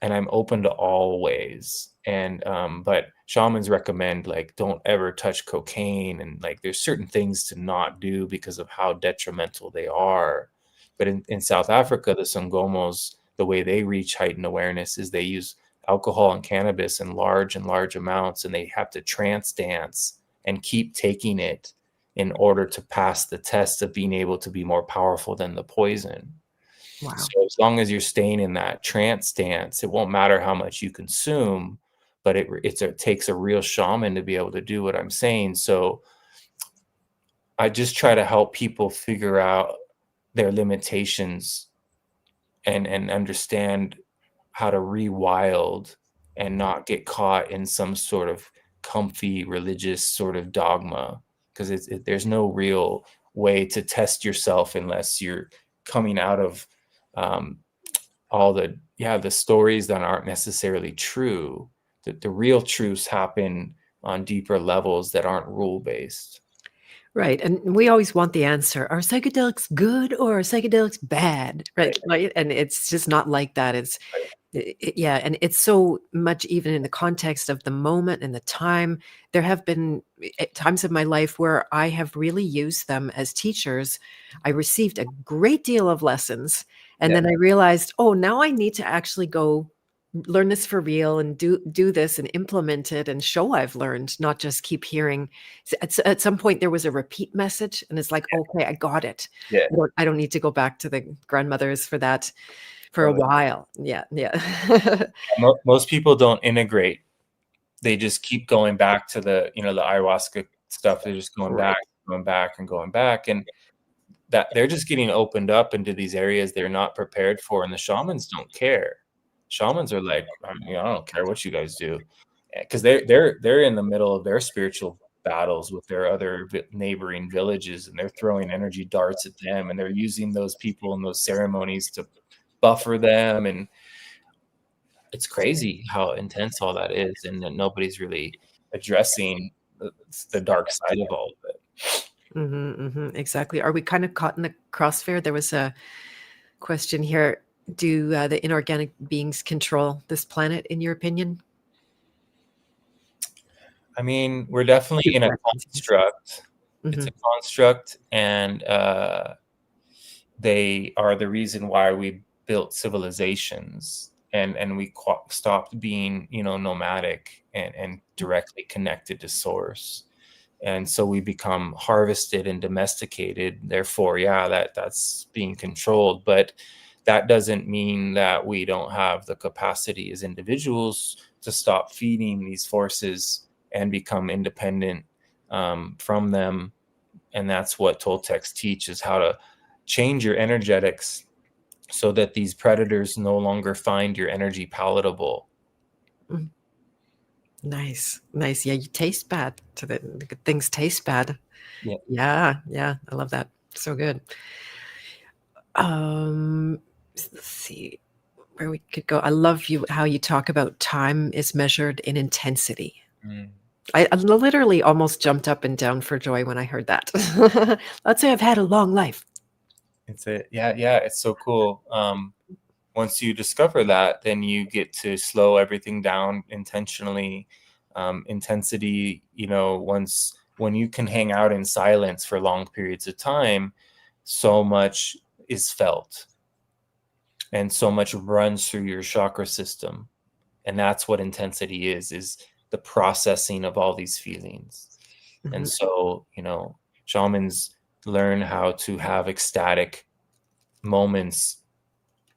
and I'm open to all ways. And but shamans recommend, like, don't ever touch cocaine, and like there's certain things to not do because of how detrimental they are. But in South Africa, the Sangomos, the way they reach heightened awareness is they use alcohol and cannabis in large amounts, and they have to trance dance and keep taking it in order to pass the test of being able to be more powerful than the poison. Wow. So as long as you're staying in that trance dance, it won't matter how much you consume, but it takes a real shaman to be able to do what I'm saying. So I just try to help people figure out their limitations and understand how to rewild and not get caught in some sort of comfy religious sort of dogma, because there's no real way to test yourself unless you're coming out of all the stories that aren't necessarily true. The real truths happen on deeper levels that aren't rule based. Right. And we always want the answer. Are psychedelics good or are psychedelics bad? Right. And it's just not like that. Yeah. And it's so much even in the context of the moment and the time. There have been times of my life where I have really used them as teachers. I received a great deal of lessons. And then I realized, oh, now I need to actually go learn this for real and do this and implement it and show I've learned, not just keep hearing. At some point there was a repeat message, and it's like, okay, I got it. Yeah. I don't need to go back to the grandmothers for that for a while. Yeah. Most people don't integrate. They just keep going back to the ayahuasca stuff. They're just going Right. back and going back, and that they're just getting opened up into these areas they're not prepared for. And the shamans don't care. Shamans are like, I don't care what you guys do, because they're in the middle of their spiritual battles with their other neighboring villages, and they're throwing energy darts at them, and they're using those people in those ceremonies to buffer them. And it's crazy how intense all that is, and that nobody's really addressing the dark side of all of it. Exactly. Are we kind of caught in the crossfire? There was a question here. Do the inorganic beings control this planet, in your opinion? I mean, we're definitely in a construct. It's a construct, and they are the reason why we built civilizations, and we stopped being, nomadic and directly connected to source. And so we become harvested and domesticated. Therefore, that's being controlled. But that doesn't mean that we don't have the capacity as individuals to stop feeding these forces and become independent from them. And that's what Toltecs teach, is how to change your energetics so that these predators no longer find your energy palatable. Nice. Yeah, you taste bad. The good things taste bad. Yeah. I love that. So good. Let's see where we could go. I love how you talk about time is measured in intensity. I literally almost jumped up and down for joy when I heard that. Let's say I've had a long life. It's so cool. Once you discover that, then you get to slow everything down intentionally. Intensity, when you can hang out in silence for long periods of time, so much is felt and so much runs through your chakra system. And that's what intensity is the processing of all these feelings. And so, shamans learn how to have ecstatic moments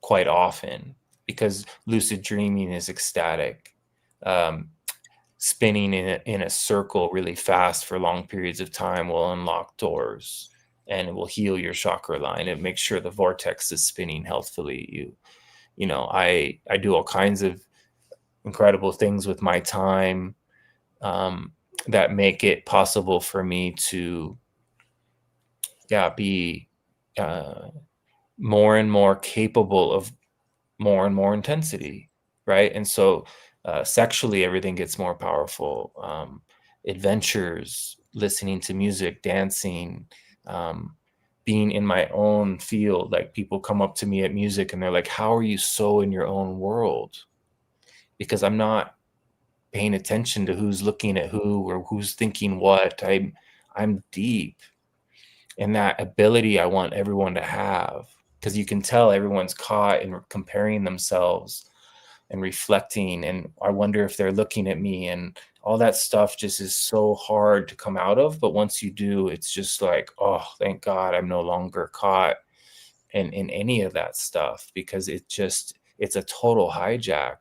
quite often, because lucid dreaming is ecstatic. Spinning in a circle really fast for long periods of time will unlock doors, and it will heal your chakra line. It makes sure the vortex is spinning healthfully. I do all kinds of incredible things with my time, that make it possible for me to be more and more capable of more and more intensity, right? And so sexually, everything gets more powerful. Adventures, listening to music, dancing, being in my own field. Like, people come up to me at music and they're like, how are you so in your own world? Because I'm not paying attention to who's looking at who or who's thinking what. I'm deep. And that ability I want everyone to have, because you can tell everyone's caught in comparing themselves and reflecting, and I wonder if they're looking at me, and all that stuff just is so hard to come out of. But once you do, it's just like, oh, thank God I'm no longer caught in any of that stuff, because it's a total hijack.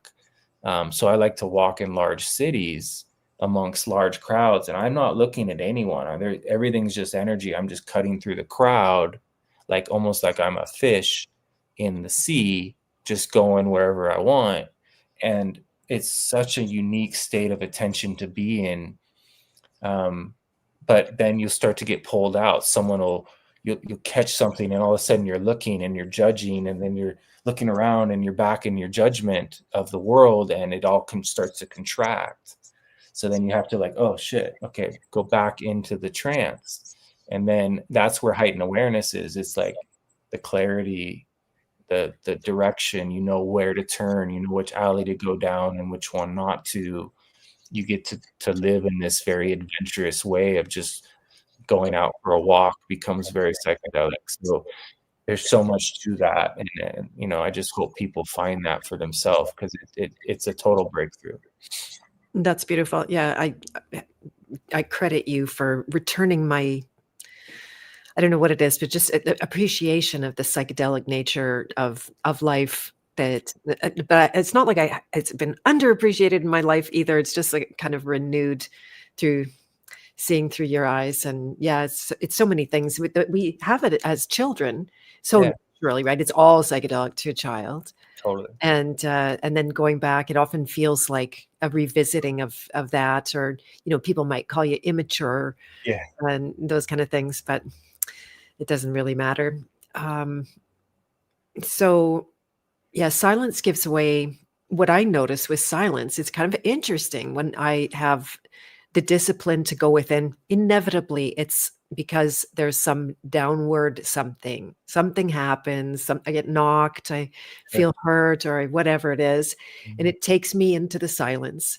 So I like to walk in large cities amongst large crowds, and I'm not looking at anyone. Everything's just energy. I'm just cutting through the crowd, like almost like I'm a fish in the sea, just going wherever I want. And it's such a unique state of attention to be in. But then you'll start to get pulled out. You'll catch something, and all of a sudden you're looking and you're judging, and then you're looking around and you're back in your judgment of the world, and it all starts to contract. So then you have to, like, oh shit, okay, go back into the trance. And then that's where heightened awareness is. It's like the clarity, the direction, where to turn, which alley to go down and which one not to. You get to live in this very adventurous way of just going out for a walk becomes very psychedelic. So there's so much to that. And I just hope people find that for themselves, because it's a total breakthrough. That's beautiful. Yeah, I credit you for returning my, I don't know what it is, but just appreciation of the psychedelic nature of life. But it's not like it's been underappreciated in my life either. It's just like kind of renewed through seeing through your eyes. And yeah, it's so many things. We have it as children so naturally, right? It's all psychedelic to a child. Totally. And then going back, it often feels like a revisiting of that, or people might call you immature, and those kind of things, but it doesn't really matter. So yeah, silence gives away. What I notice with silence, it's kind of interesting when I have the discipline to go within. Inevitably, it's because there's some downward something happens. I get knocked, I feel hurt, or whatever it is, and it takes me into the silence,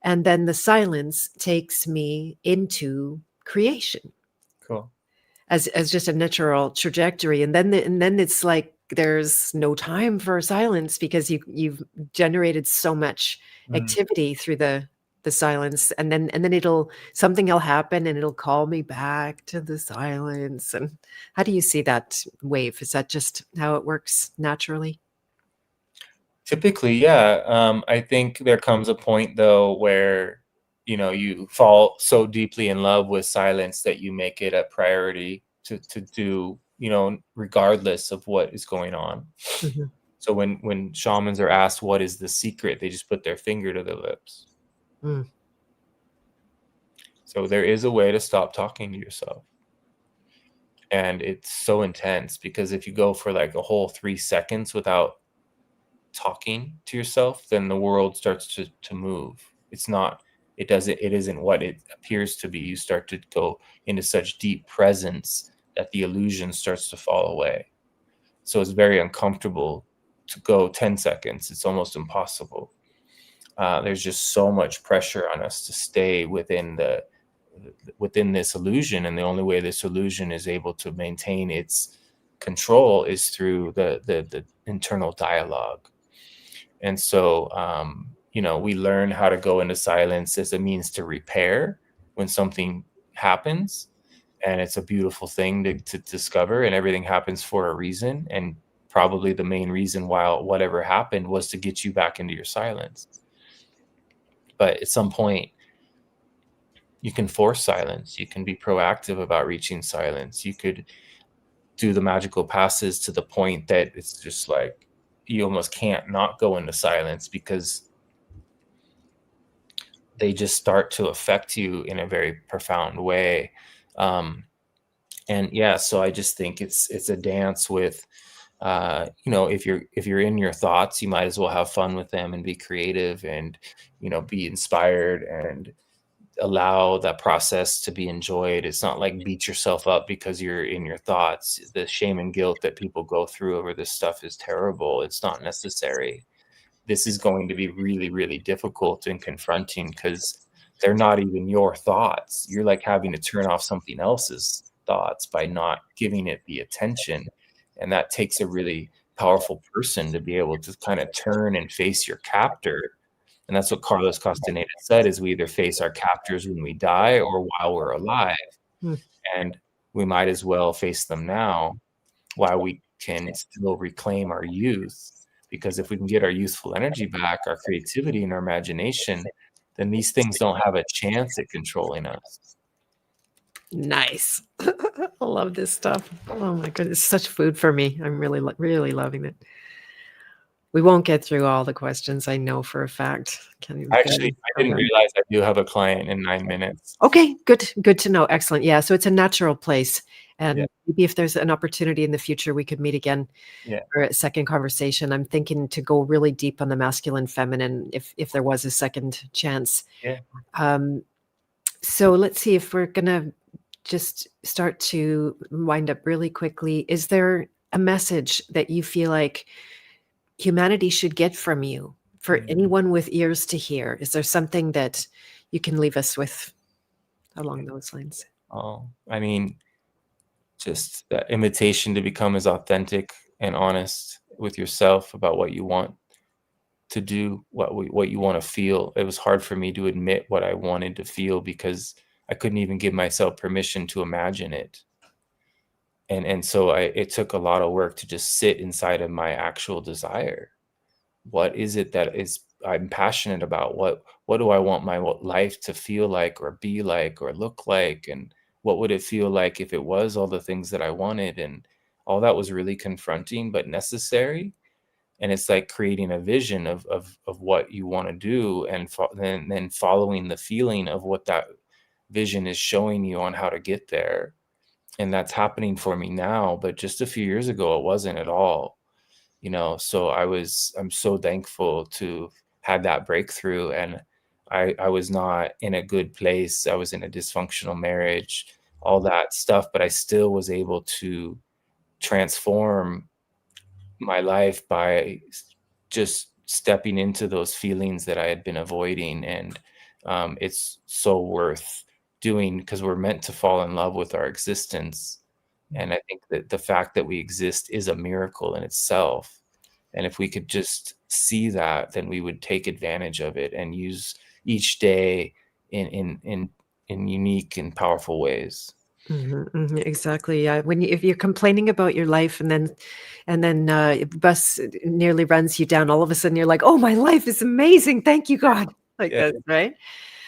and then the silence takes me into creation. Cool. As just a natural trajectory, and then it's like there's no time for silence, because you've generated so much activity through the silence, and then something will happen and it'll call me back to the silence. And how do you see that wave? Is that just how it works naturally? Typically, yeah. I think there comes a point, though, where you fall so deeply in love with silence that you make it a priority to do, regardless of what is going on. Mm-hmm. So when shamans are asked what is the secret, they just put their finger to their lips. So there is a way to stop talking to yourself. And it's so intense, because if you go for like a whole 3 seconds without talking to yourself, then the world starts to move. It isn't what it appears to be. You start to go into such deep presence that the illusion starts to fall away. So it's very uncomfortable to go 10 seconds. It's almost impossible. There's just so much pressure on us to stay within this illusion, and the only way this illusion is able to maintain its control is through the internal dialogue. And so we learn how to go into silence as a means to repair when something happens, and it's a beautiful thing to discover, and everything happens for a reason, and probably the main reason why whatever happened was to get you back into your silence. But at some point, you can force silence. You can be proactive about reaching silence. You could do the magical passes to the point that it's just like, you almost can't not go into silence, because they just start to affect you in a very profound way. And yeah, so I just think it's a dance with, if you're in your thoughts, you might as well have fun with them and be creative and, be inspired and allow that process to be enjoyed. It's not like beat yourself up because you're in your thoughts. The shame and guilt that people go through over this stuff is terrible. It's not necessary. This is going to be really, really difficult and confronting, because they're not even your thoughts. You're like having to turn off something else's thoughts by not giving it the attention. And that takes a really powerful person to be able to kind of turn and face your captor. And that's what Carlos Castaneda said, is we either face our captors when we die or while we're alive. Hmm. And we might as well face them now while we can still reclaim our youth. Because if we can get our youthful energy back, our creativity and our imagination, then these things don't have a chance at controlling us. Nice. I love this stuff. Oh my goodness, it's such food for me. I'm really, really loving it. We won't get through all the questions, I know for a fact. Actually, I didn't realize I do have a client in 9 minutes. Okay, good to know. Excellent. Yeah, so it's a natural place. And Yeah. maybe if there's an opportunity in the future, we could meet again for a second conversation. I'm thinking to go really deep on the masculine, feminine, if there was a second chance. Yeah. So let's see if we're going to just start to wind up really quickly. Is there a message that you feel like humanity should get from you for anyone with ears to hear? Is there something that you can leave us with along those lines? Oh, I mean, just that invitation to become as authentic and honest with yourself about what you want to do, what you want to feel. It was hard for me to admit what I wanted to feel because I couldn't even give myself permission to imagine it. And so it took a lot of work to just sit inside of my actual desire. What is it that I'm passionate about? What do I want my life to feel like or be like or look like? And what would it feel like if it was all the things that I wanted? And all that was really confronting but necessary. And it's like creating a vision of what you want to do, and then following the feeling of what that vision is showing you on how to get there. And that's happening for me now, but just a few years ago it wasn't at all. So I'm so thankful to have that breakthrough. And I was not in a good place. I was in a dysfunctional marriage, all that stuff, but I still was able to transform my life by just stepping into those feelings that I had been avoiding. And it's so worth doing, because we're meant to fall in love with our existence. And I think that the fact that we exist is a miracle in itself. And if we could just see that, then we would take advantage of it and use each day in unique and powerful ways. Exactly. Yeah. If you're complaining about your life and then a bus nearly runs you down, all of a sudden you're like, "Oh, my life is amazing. Thank you, God." Like Yeah. that, right?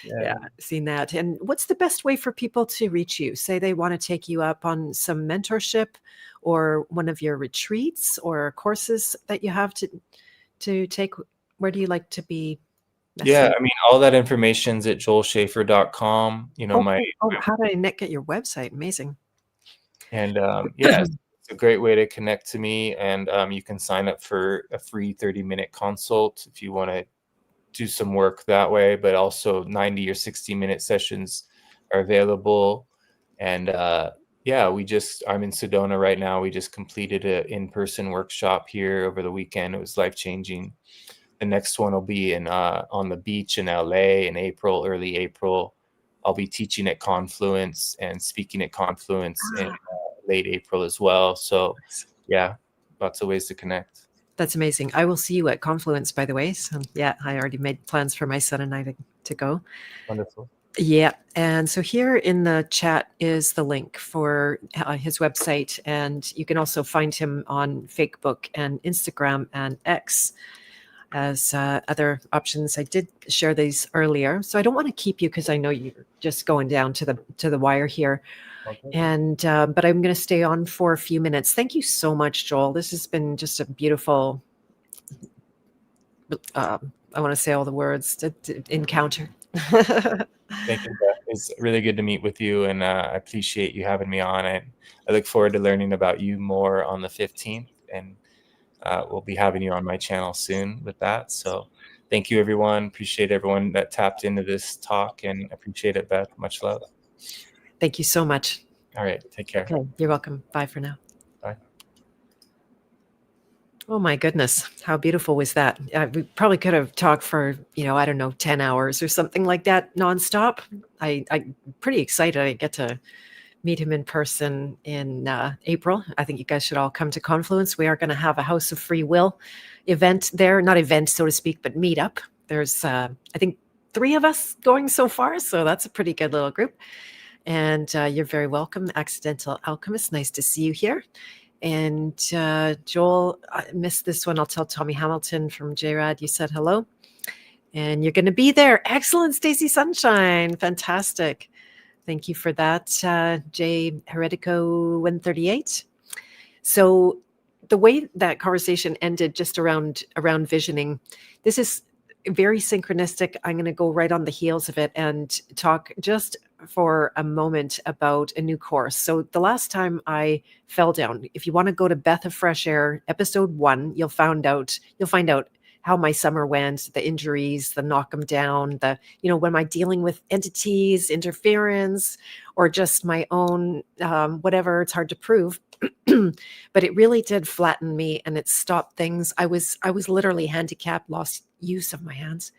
Yeah. Seen that. And what's the best way for people to reach you? Say they want to take you up on some mentorship or one of your retreats or courses that you have to take. Where do you like to be Yeah, messaged? I mean, all that information's at joelschaefer.com. How did I not get your website? Amazing. And yes, it's a great way to connect to me. And you can sign up for a free 30-minute consult if you want to do some work that way, but also 90 or 60-minute sessions are available. And yeah, I'm in Sedona right now. We just completed an in-person workshop here over the weekend. It was life-changing. The next one will be on the beach in LA in April, early April. I'll be teaching at Confluence and speaking at Confluence in late April as well. So yeah, lots of ways to connect. That's amazing. I will see you at Confluence, by the way. So yeah, I already made plans for my son and I to go. Wonderful. Yeah. And so here in the chat is the link for his website. And you can also find him on Facebook and Instagram and X as other options. I did share these earlier. So I don't want to keep you because I know you're just going down to the wire here. Okay. And but I'm going to stay on for a few minutes. Thank you so much, Joel. This has been just a beautiful I want to say all the words to encounter. Thank you, Beth. It's really good to meet with you, and I appreciate you having me on. I look forward to learning about you more on the 15th, and we'll be having you on my channel soon with that. So thank you, everyone. Appreciate everyone that tapped into this talk, and appreciate it, Beth. Much love. Thank you so much. All right. Take care. Okay, you're welcome. Bye for now. Bye. Oh my goodness, how beautiful was that? We probably could have talked for, I don't know, 10 hours or something like that nonstop. I'm pretty excited I get to meet him in person in April. I think you guys should all come to Confluence. We are going to have a House of Free Will event there, not event, so to speak, but meet up. There's, I think, 3 of us going so far, so that's a pretty good little group. And you're very welcome, Accidental Alchemist. Nice to see you here. And Joel, I missed this one. I'll tell Tommy Hamilton from JRAD you said hello. And you're going to be there. Excellent, Stacy Sunshine. Fantastic. Thank you for that, J Heretico 138. So the way that conversation ended just around visioning, this is very synchronistic. I'm going to go right on the heels of it and talk just for a moment about a new course. So the last time I fell down, if you want to go to Beth of Fresh Air, episode 1, you'll find out how my summer went, the injuries, the knock them down, when am I dealing with entities, interference, or just my own, whatever, it's hard to prove. But it really did flatten me and it stopped things. I was literally handicapped, lost use of my hands.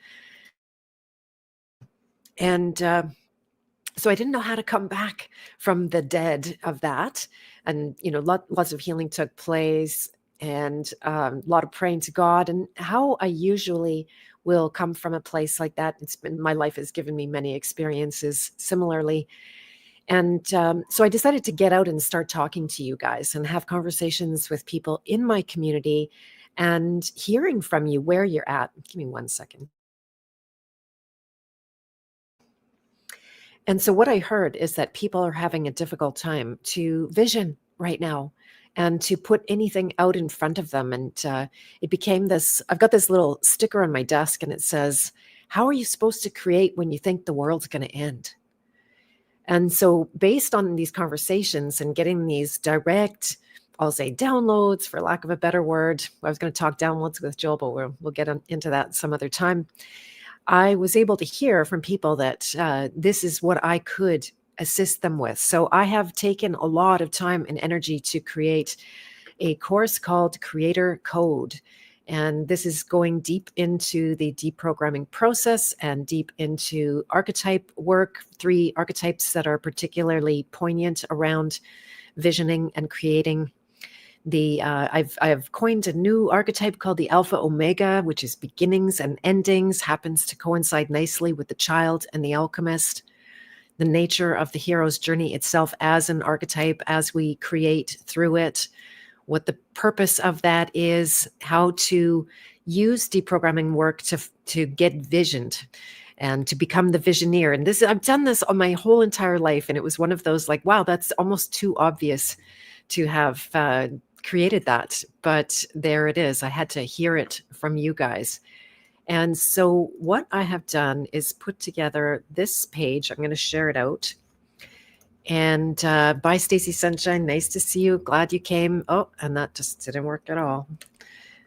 And so I didn't know how to come back from the dead of that. And, lots of healing took place and a lot of praying to God, and how I usually will come from a place like that. My life has given me many experiences similarly. And so I decided to get out and start talking to you guys and have conversations with people in my community and hearing from you where you're at. Give me 1 second. And so what I heard is that people are having a difficult time to vision right now and to put anything out in front of them. And it became this, I've got this little sticker on my desk and it says, how are you supposed to create when you think the world's going to end? And so based on these conversations and getting these direct, I'll say downloads for lack of a better word. I was going to talk downloads with Joel, but we'll get into that some other time. I was able to hear from people that this is what I could assist them with. So I have taken a lot of time and energy to create a course called Creator Code. And this is going deep into the deprogramming process and deep into archetype work, 3 archetypes that are particularly poignant around visioning and creating. I've coined a new archetype called the Alpha Omega, which is beginnings and endings, happens to coincide nicely with the child and the alchemist. The nature of the hero's journey itself as an archetype, as we create through it, what the purpose of that is, how to use deprogramming work to get visioned and to become the visioneer. And I've done this on my whole entire life, and it was one of those like, wow, that's almost too obvious to have created that, but there it is. I had to hear it from you guys. And so what I have done is put together this page. I'm going to share it out. And bye, Stacy Sunshine. Nice to see you. Glad you came. Oh, and that just didn't work at all.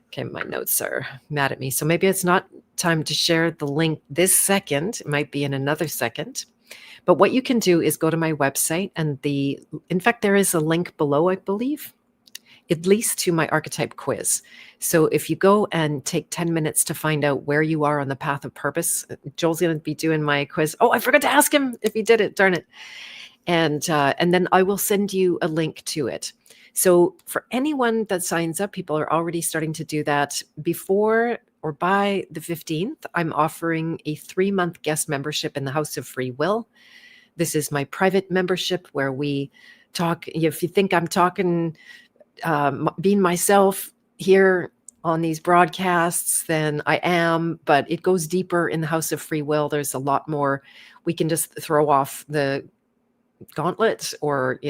Okay, my notes are mad at me. So maybe it's not time to share the link this second. It might be in another second. But what you can do is go to my website, and in fact, there is a link below, I believe, at least to my archetype quiz. So if you go and take 10 minutes to find out where you are on the path of purpose, Joel's going to be doing my quiz. Oh, I forgot to ask him if he did it. Darn it. And then I will send you a link to it. So for anyone that signs up, people are already starting to do that before or by the 15th. I'm offering a 3-month guest membership in the House of Free Will. This is my private membership where we talk. If you think I'm talking, being myself here on these broadcasts, then I am, but it goes deeper in the House of Free Will. There's a lot more. We can just throw off the gauntlet, or,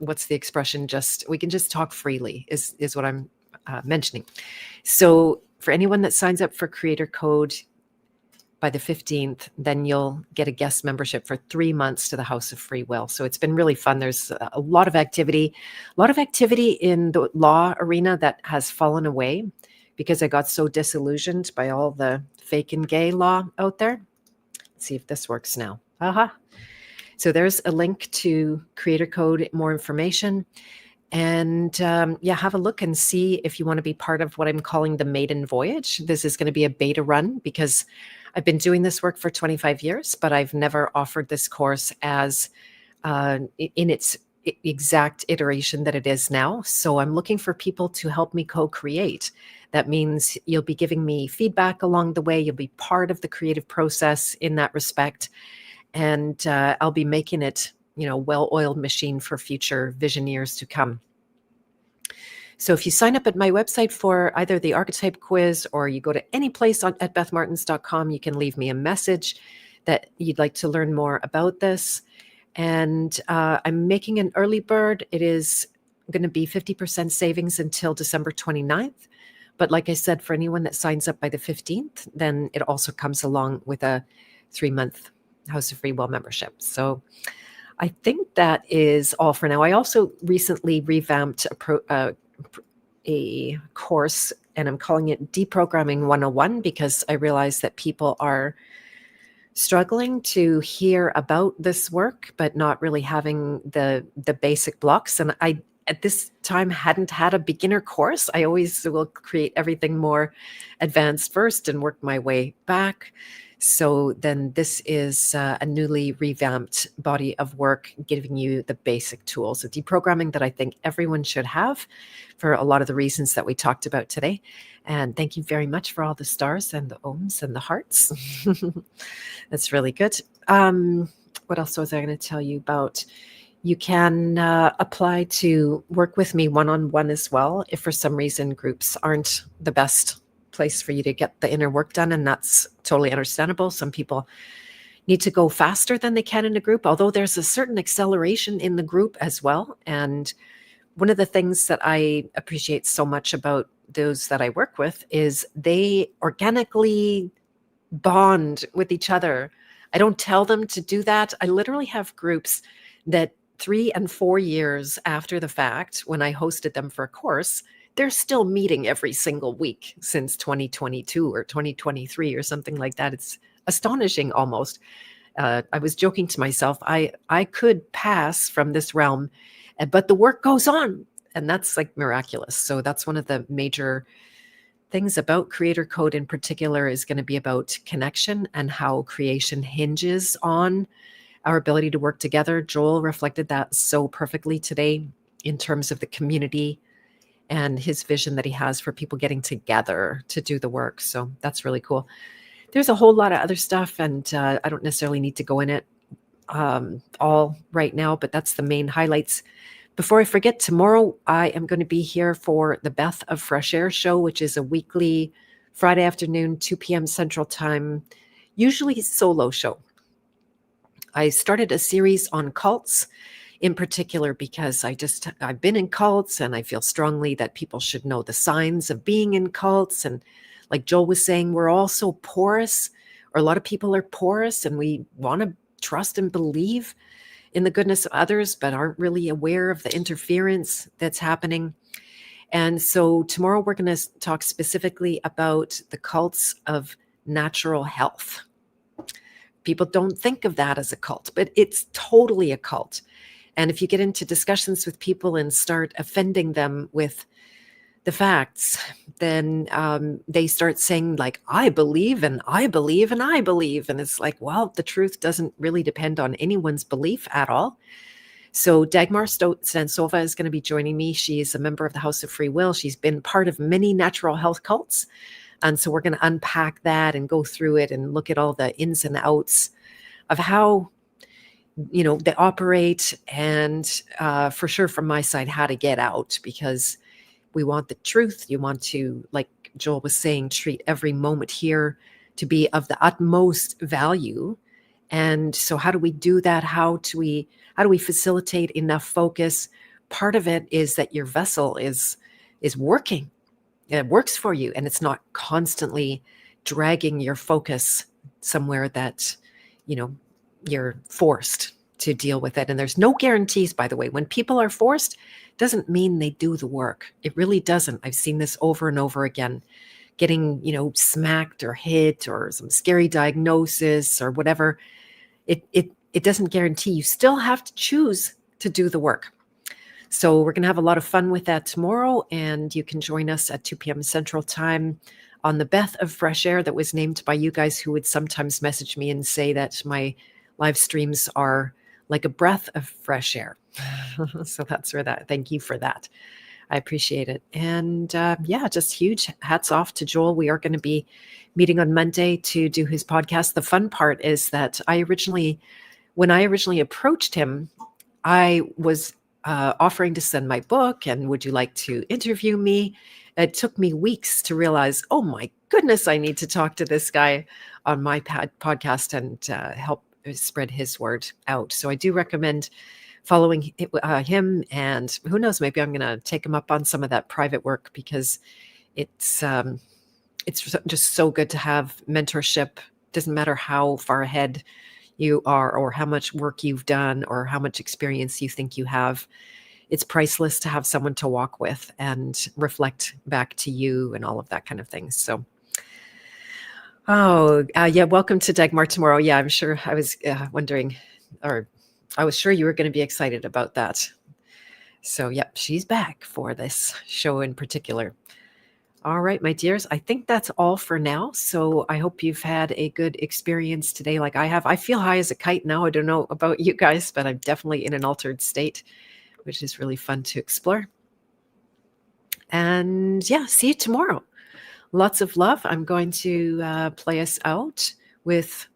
what's the expression? We can just talk freely is what I'm mentioning. So for anyone that signs up for Creator Code by the 15th, then you'll get a guest membership for 3 months to the House of Free Will. So it's been really fun. There's a lot of activity in the law arena that has fallen away because I got so disillusioned by all the fake and gay law out there. Let's see if this works now. Aha. So there's a link to Creator Code, more information. And have a look and see if you want to be part of what I'm calling the maiden voyage. This is going to be a beta run because I've been doing this work for 25 years, but I've never offered this course as in its exact iteration that it is now. So I'm looking for people to help me co-create. That means you'll be giving me feedback along the way. You'll be part of the creative process in that respect. And I'll be making it, well-oiled machine for future visioneers to come. So if you sign up at my website for either the archetype quiz or you go to any place at bethmartins.com, you can leave me a message that you'd like to learn more about this. And I'm making an early bird. It is going to be 50% savings until December 29th. But like I said, for anyone that signs up by the 15th, then it also comes along with a 3-month House of Free Will membership. So I think that is all for now. I also recently revamped a course, and I'm calling it Deprogramming 101 because I realized that people are struggling to hear about this work, but not really having the basic blocks. And I, at this time, hadn't had a beginner course. I always will create everything more advanced first and work my way back. So then this is a newly revamped body of work giving you the basic tools of deprogramming that I think everyone should have for a lot of the reasons that we talked about today. And thank you very much for all the stars and the ohms and the hearts. That's really good. What else was I going to tell you about? You can apply to work with me one-on-one as well if for some reason groups aren't the best place for you to get the inner work done, and that's totally understandable. Some people need to go faster than they can in a group, although there's a certain acceleration in the group as well. And one of the things that I appreciate so much about those that I work with is they organically bond with each other. I don't tell them to do that. I literally have groups that 3 and 4 years after the fact, when I hosted them for a course, they're still meeting every single week since 2022 or 2023 or something like that. It's astonishing almost. I was joking to myself, I could pass from this realm, but the work goes on, and that's like miraculous. So that's one of the major things about Creator Code in particular is going to be about connection and how creation hinges on our ability to work together. Joel reflected that so perfectly today in terms of the community and his vision that he has for people getting together to do the work. So that's really cool. There's a whole lot of other stuff, and I don't necessarily need to go in it all right now, but that's the main highlights. Before I forget, tomorrow I am going to be here for the Beth of Fresh Air show, which is a weekly Friday afternoon, 2 p.m. Central Time, usually solo show. I started a series on cults in particular because I've been in cults, and I feel strongly that people should know the signs of being in cults. And like Joel was saying, we're all so porous, or a lot of people are porous, and we want to trust and believe in the goodness of others, but aren't really aware of the interference that's happening. And so tomorrow we're going to talk specifically about the cults of natural health. People don't think of that as a cult, but it's totally a cult. And if you get into discussions with people and start offending them with the facts, then they start saying like, I believe, and I believe, and I believe. And it's like, well, the truth doesn't really depend on anyone's belief at all. So Dagmar Stansova is going to be joining me. She's a member of the House of Free Will. She's been part of many natural health cults. And so we're going to unpack that and go through it and look at all the ins and outs of how they operate, and for sure from my side, how to get out, because we want the truth. You want to, like Joel was saying, treat every moment here to be of the utmost value. And so how do we do that? How do we facilitate enough focus? Part of it is that your vessel is working. it works for you, and it's not constantly dragging your focus somewhere that, you know, you're forced to deal with it. And there's no guarantees, by the way. When people are forced, doesn't mean they do the work. It really doesn't. I've seen this over and over again. Getting, smacked or hit or some scary diagnosis or whatever, it doesn't guarantee. You still have to choose to do the work. So we're going to have a lot of fun with that tomorrow, and you can join us at 2 p.m. Central Time on the Beth of Fresh Air that was named by you guys, who would sometimes message me and say that my live streams are like a breath of fresh air. So that's where that, thank you for that. I appreciate it. And just huge hats off to Joel. We are going to be meeting on Monday to do his podcast. The fun part is that when I originally approached him, I was offering to send my book and would you like to interview me? It took me weeks to realize, oh my goodness, I need to talk to this guy on my podcast and help spread his word out. So I do recommend following him, and who knows, maybe I'm going to take him up on some of that private work, because it's just so good to have mentorship. Doesn't matter how far ahead you are or how much work you've done or how much experience you think you have. It's priceless to have someone to walk with and reflect back to you and all of that kind of thing. So, welcome to Dagmar tomorrow. Yeah, I'm sure I was wondering, or I was sure you were going to be excited about that. So, yep, she's back for this show in particular. All right, my dears, I think that's all for now. So I hope you've had a good experience today like I have. I feel high as a kite now. I don't know about you guys, but I'm definitely in an altered state, which is really fun to explore. And see you tomorrow. Lots of love. I'm going to play us out with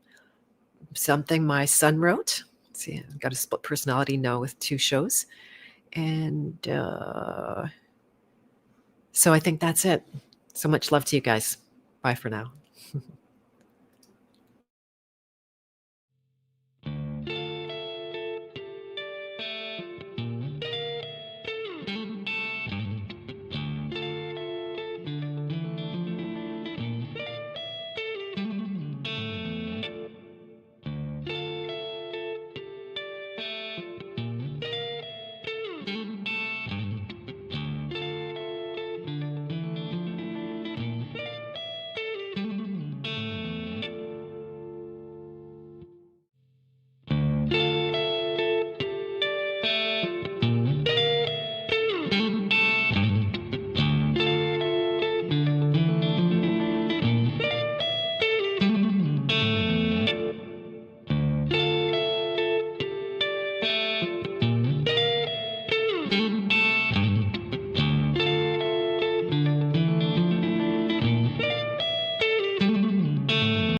something my son wrote. Let's see, I've got a split personality now with 2 shows. And so I think that's it. So much love to you guys. Bye for now.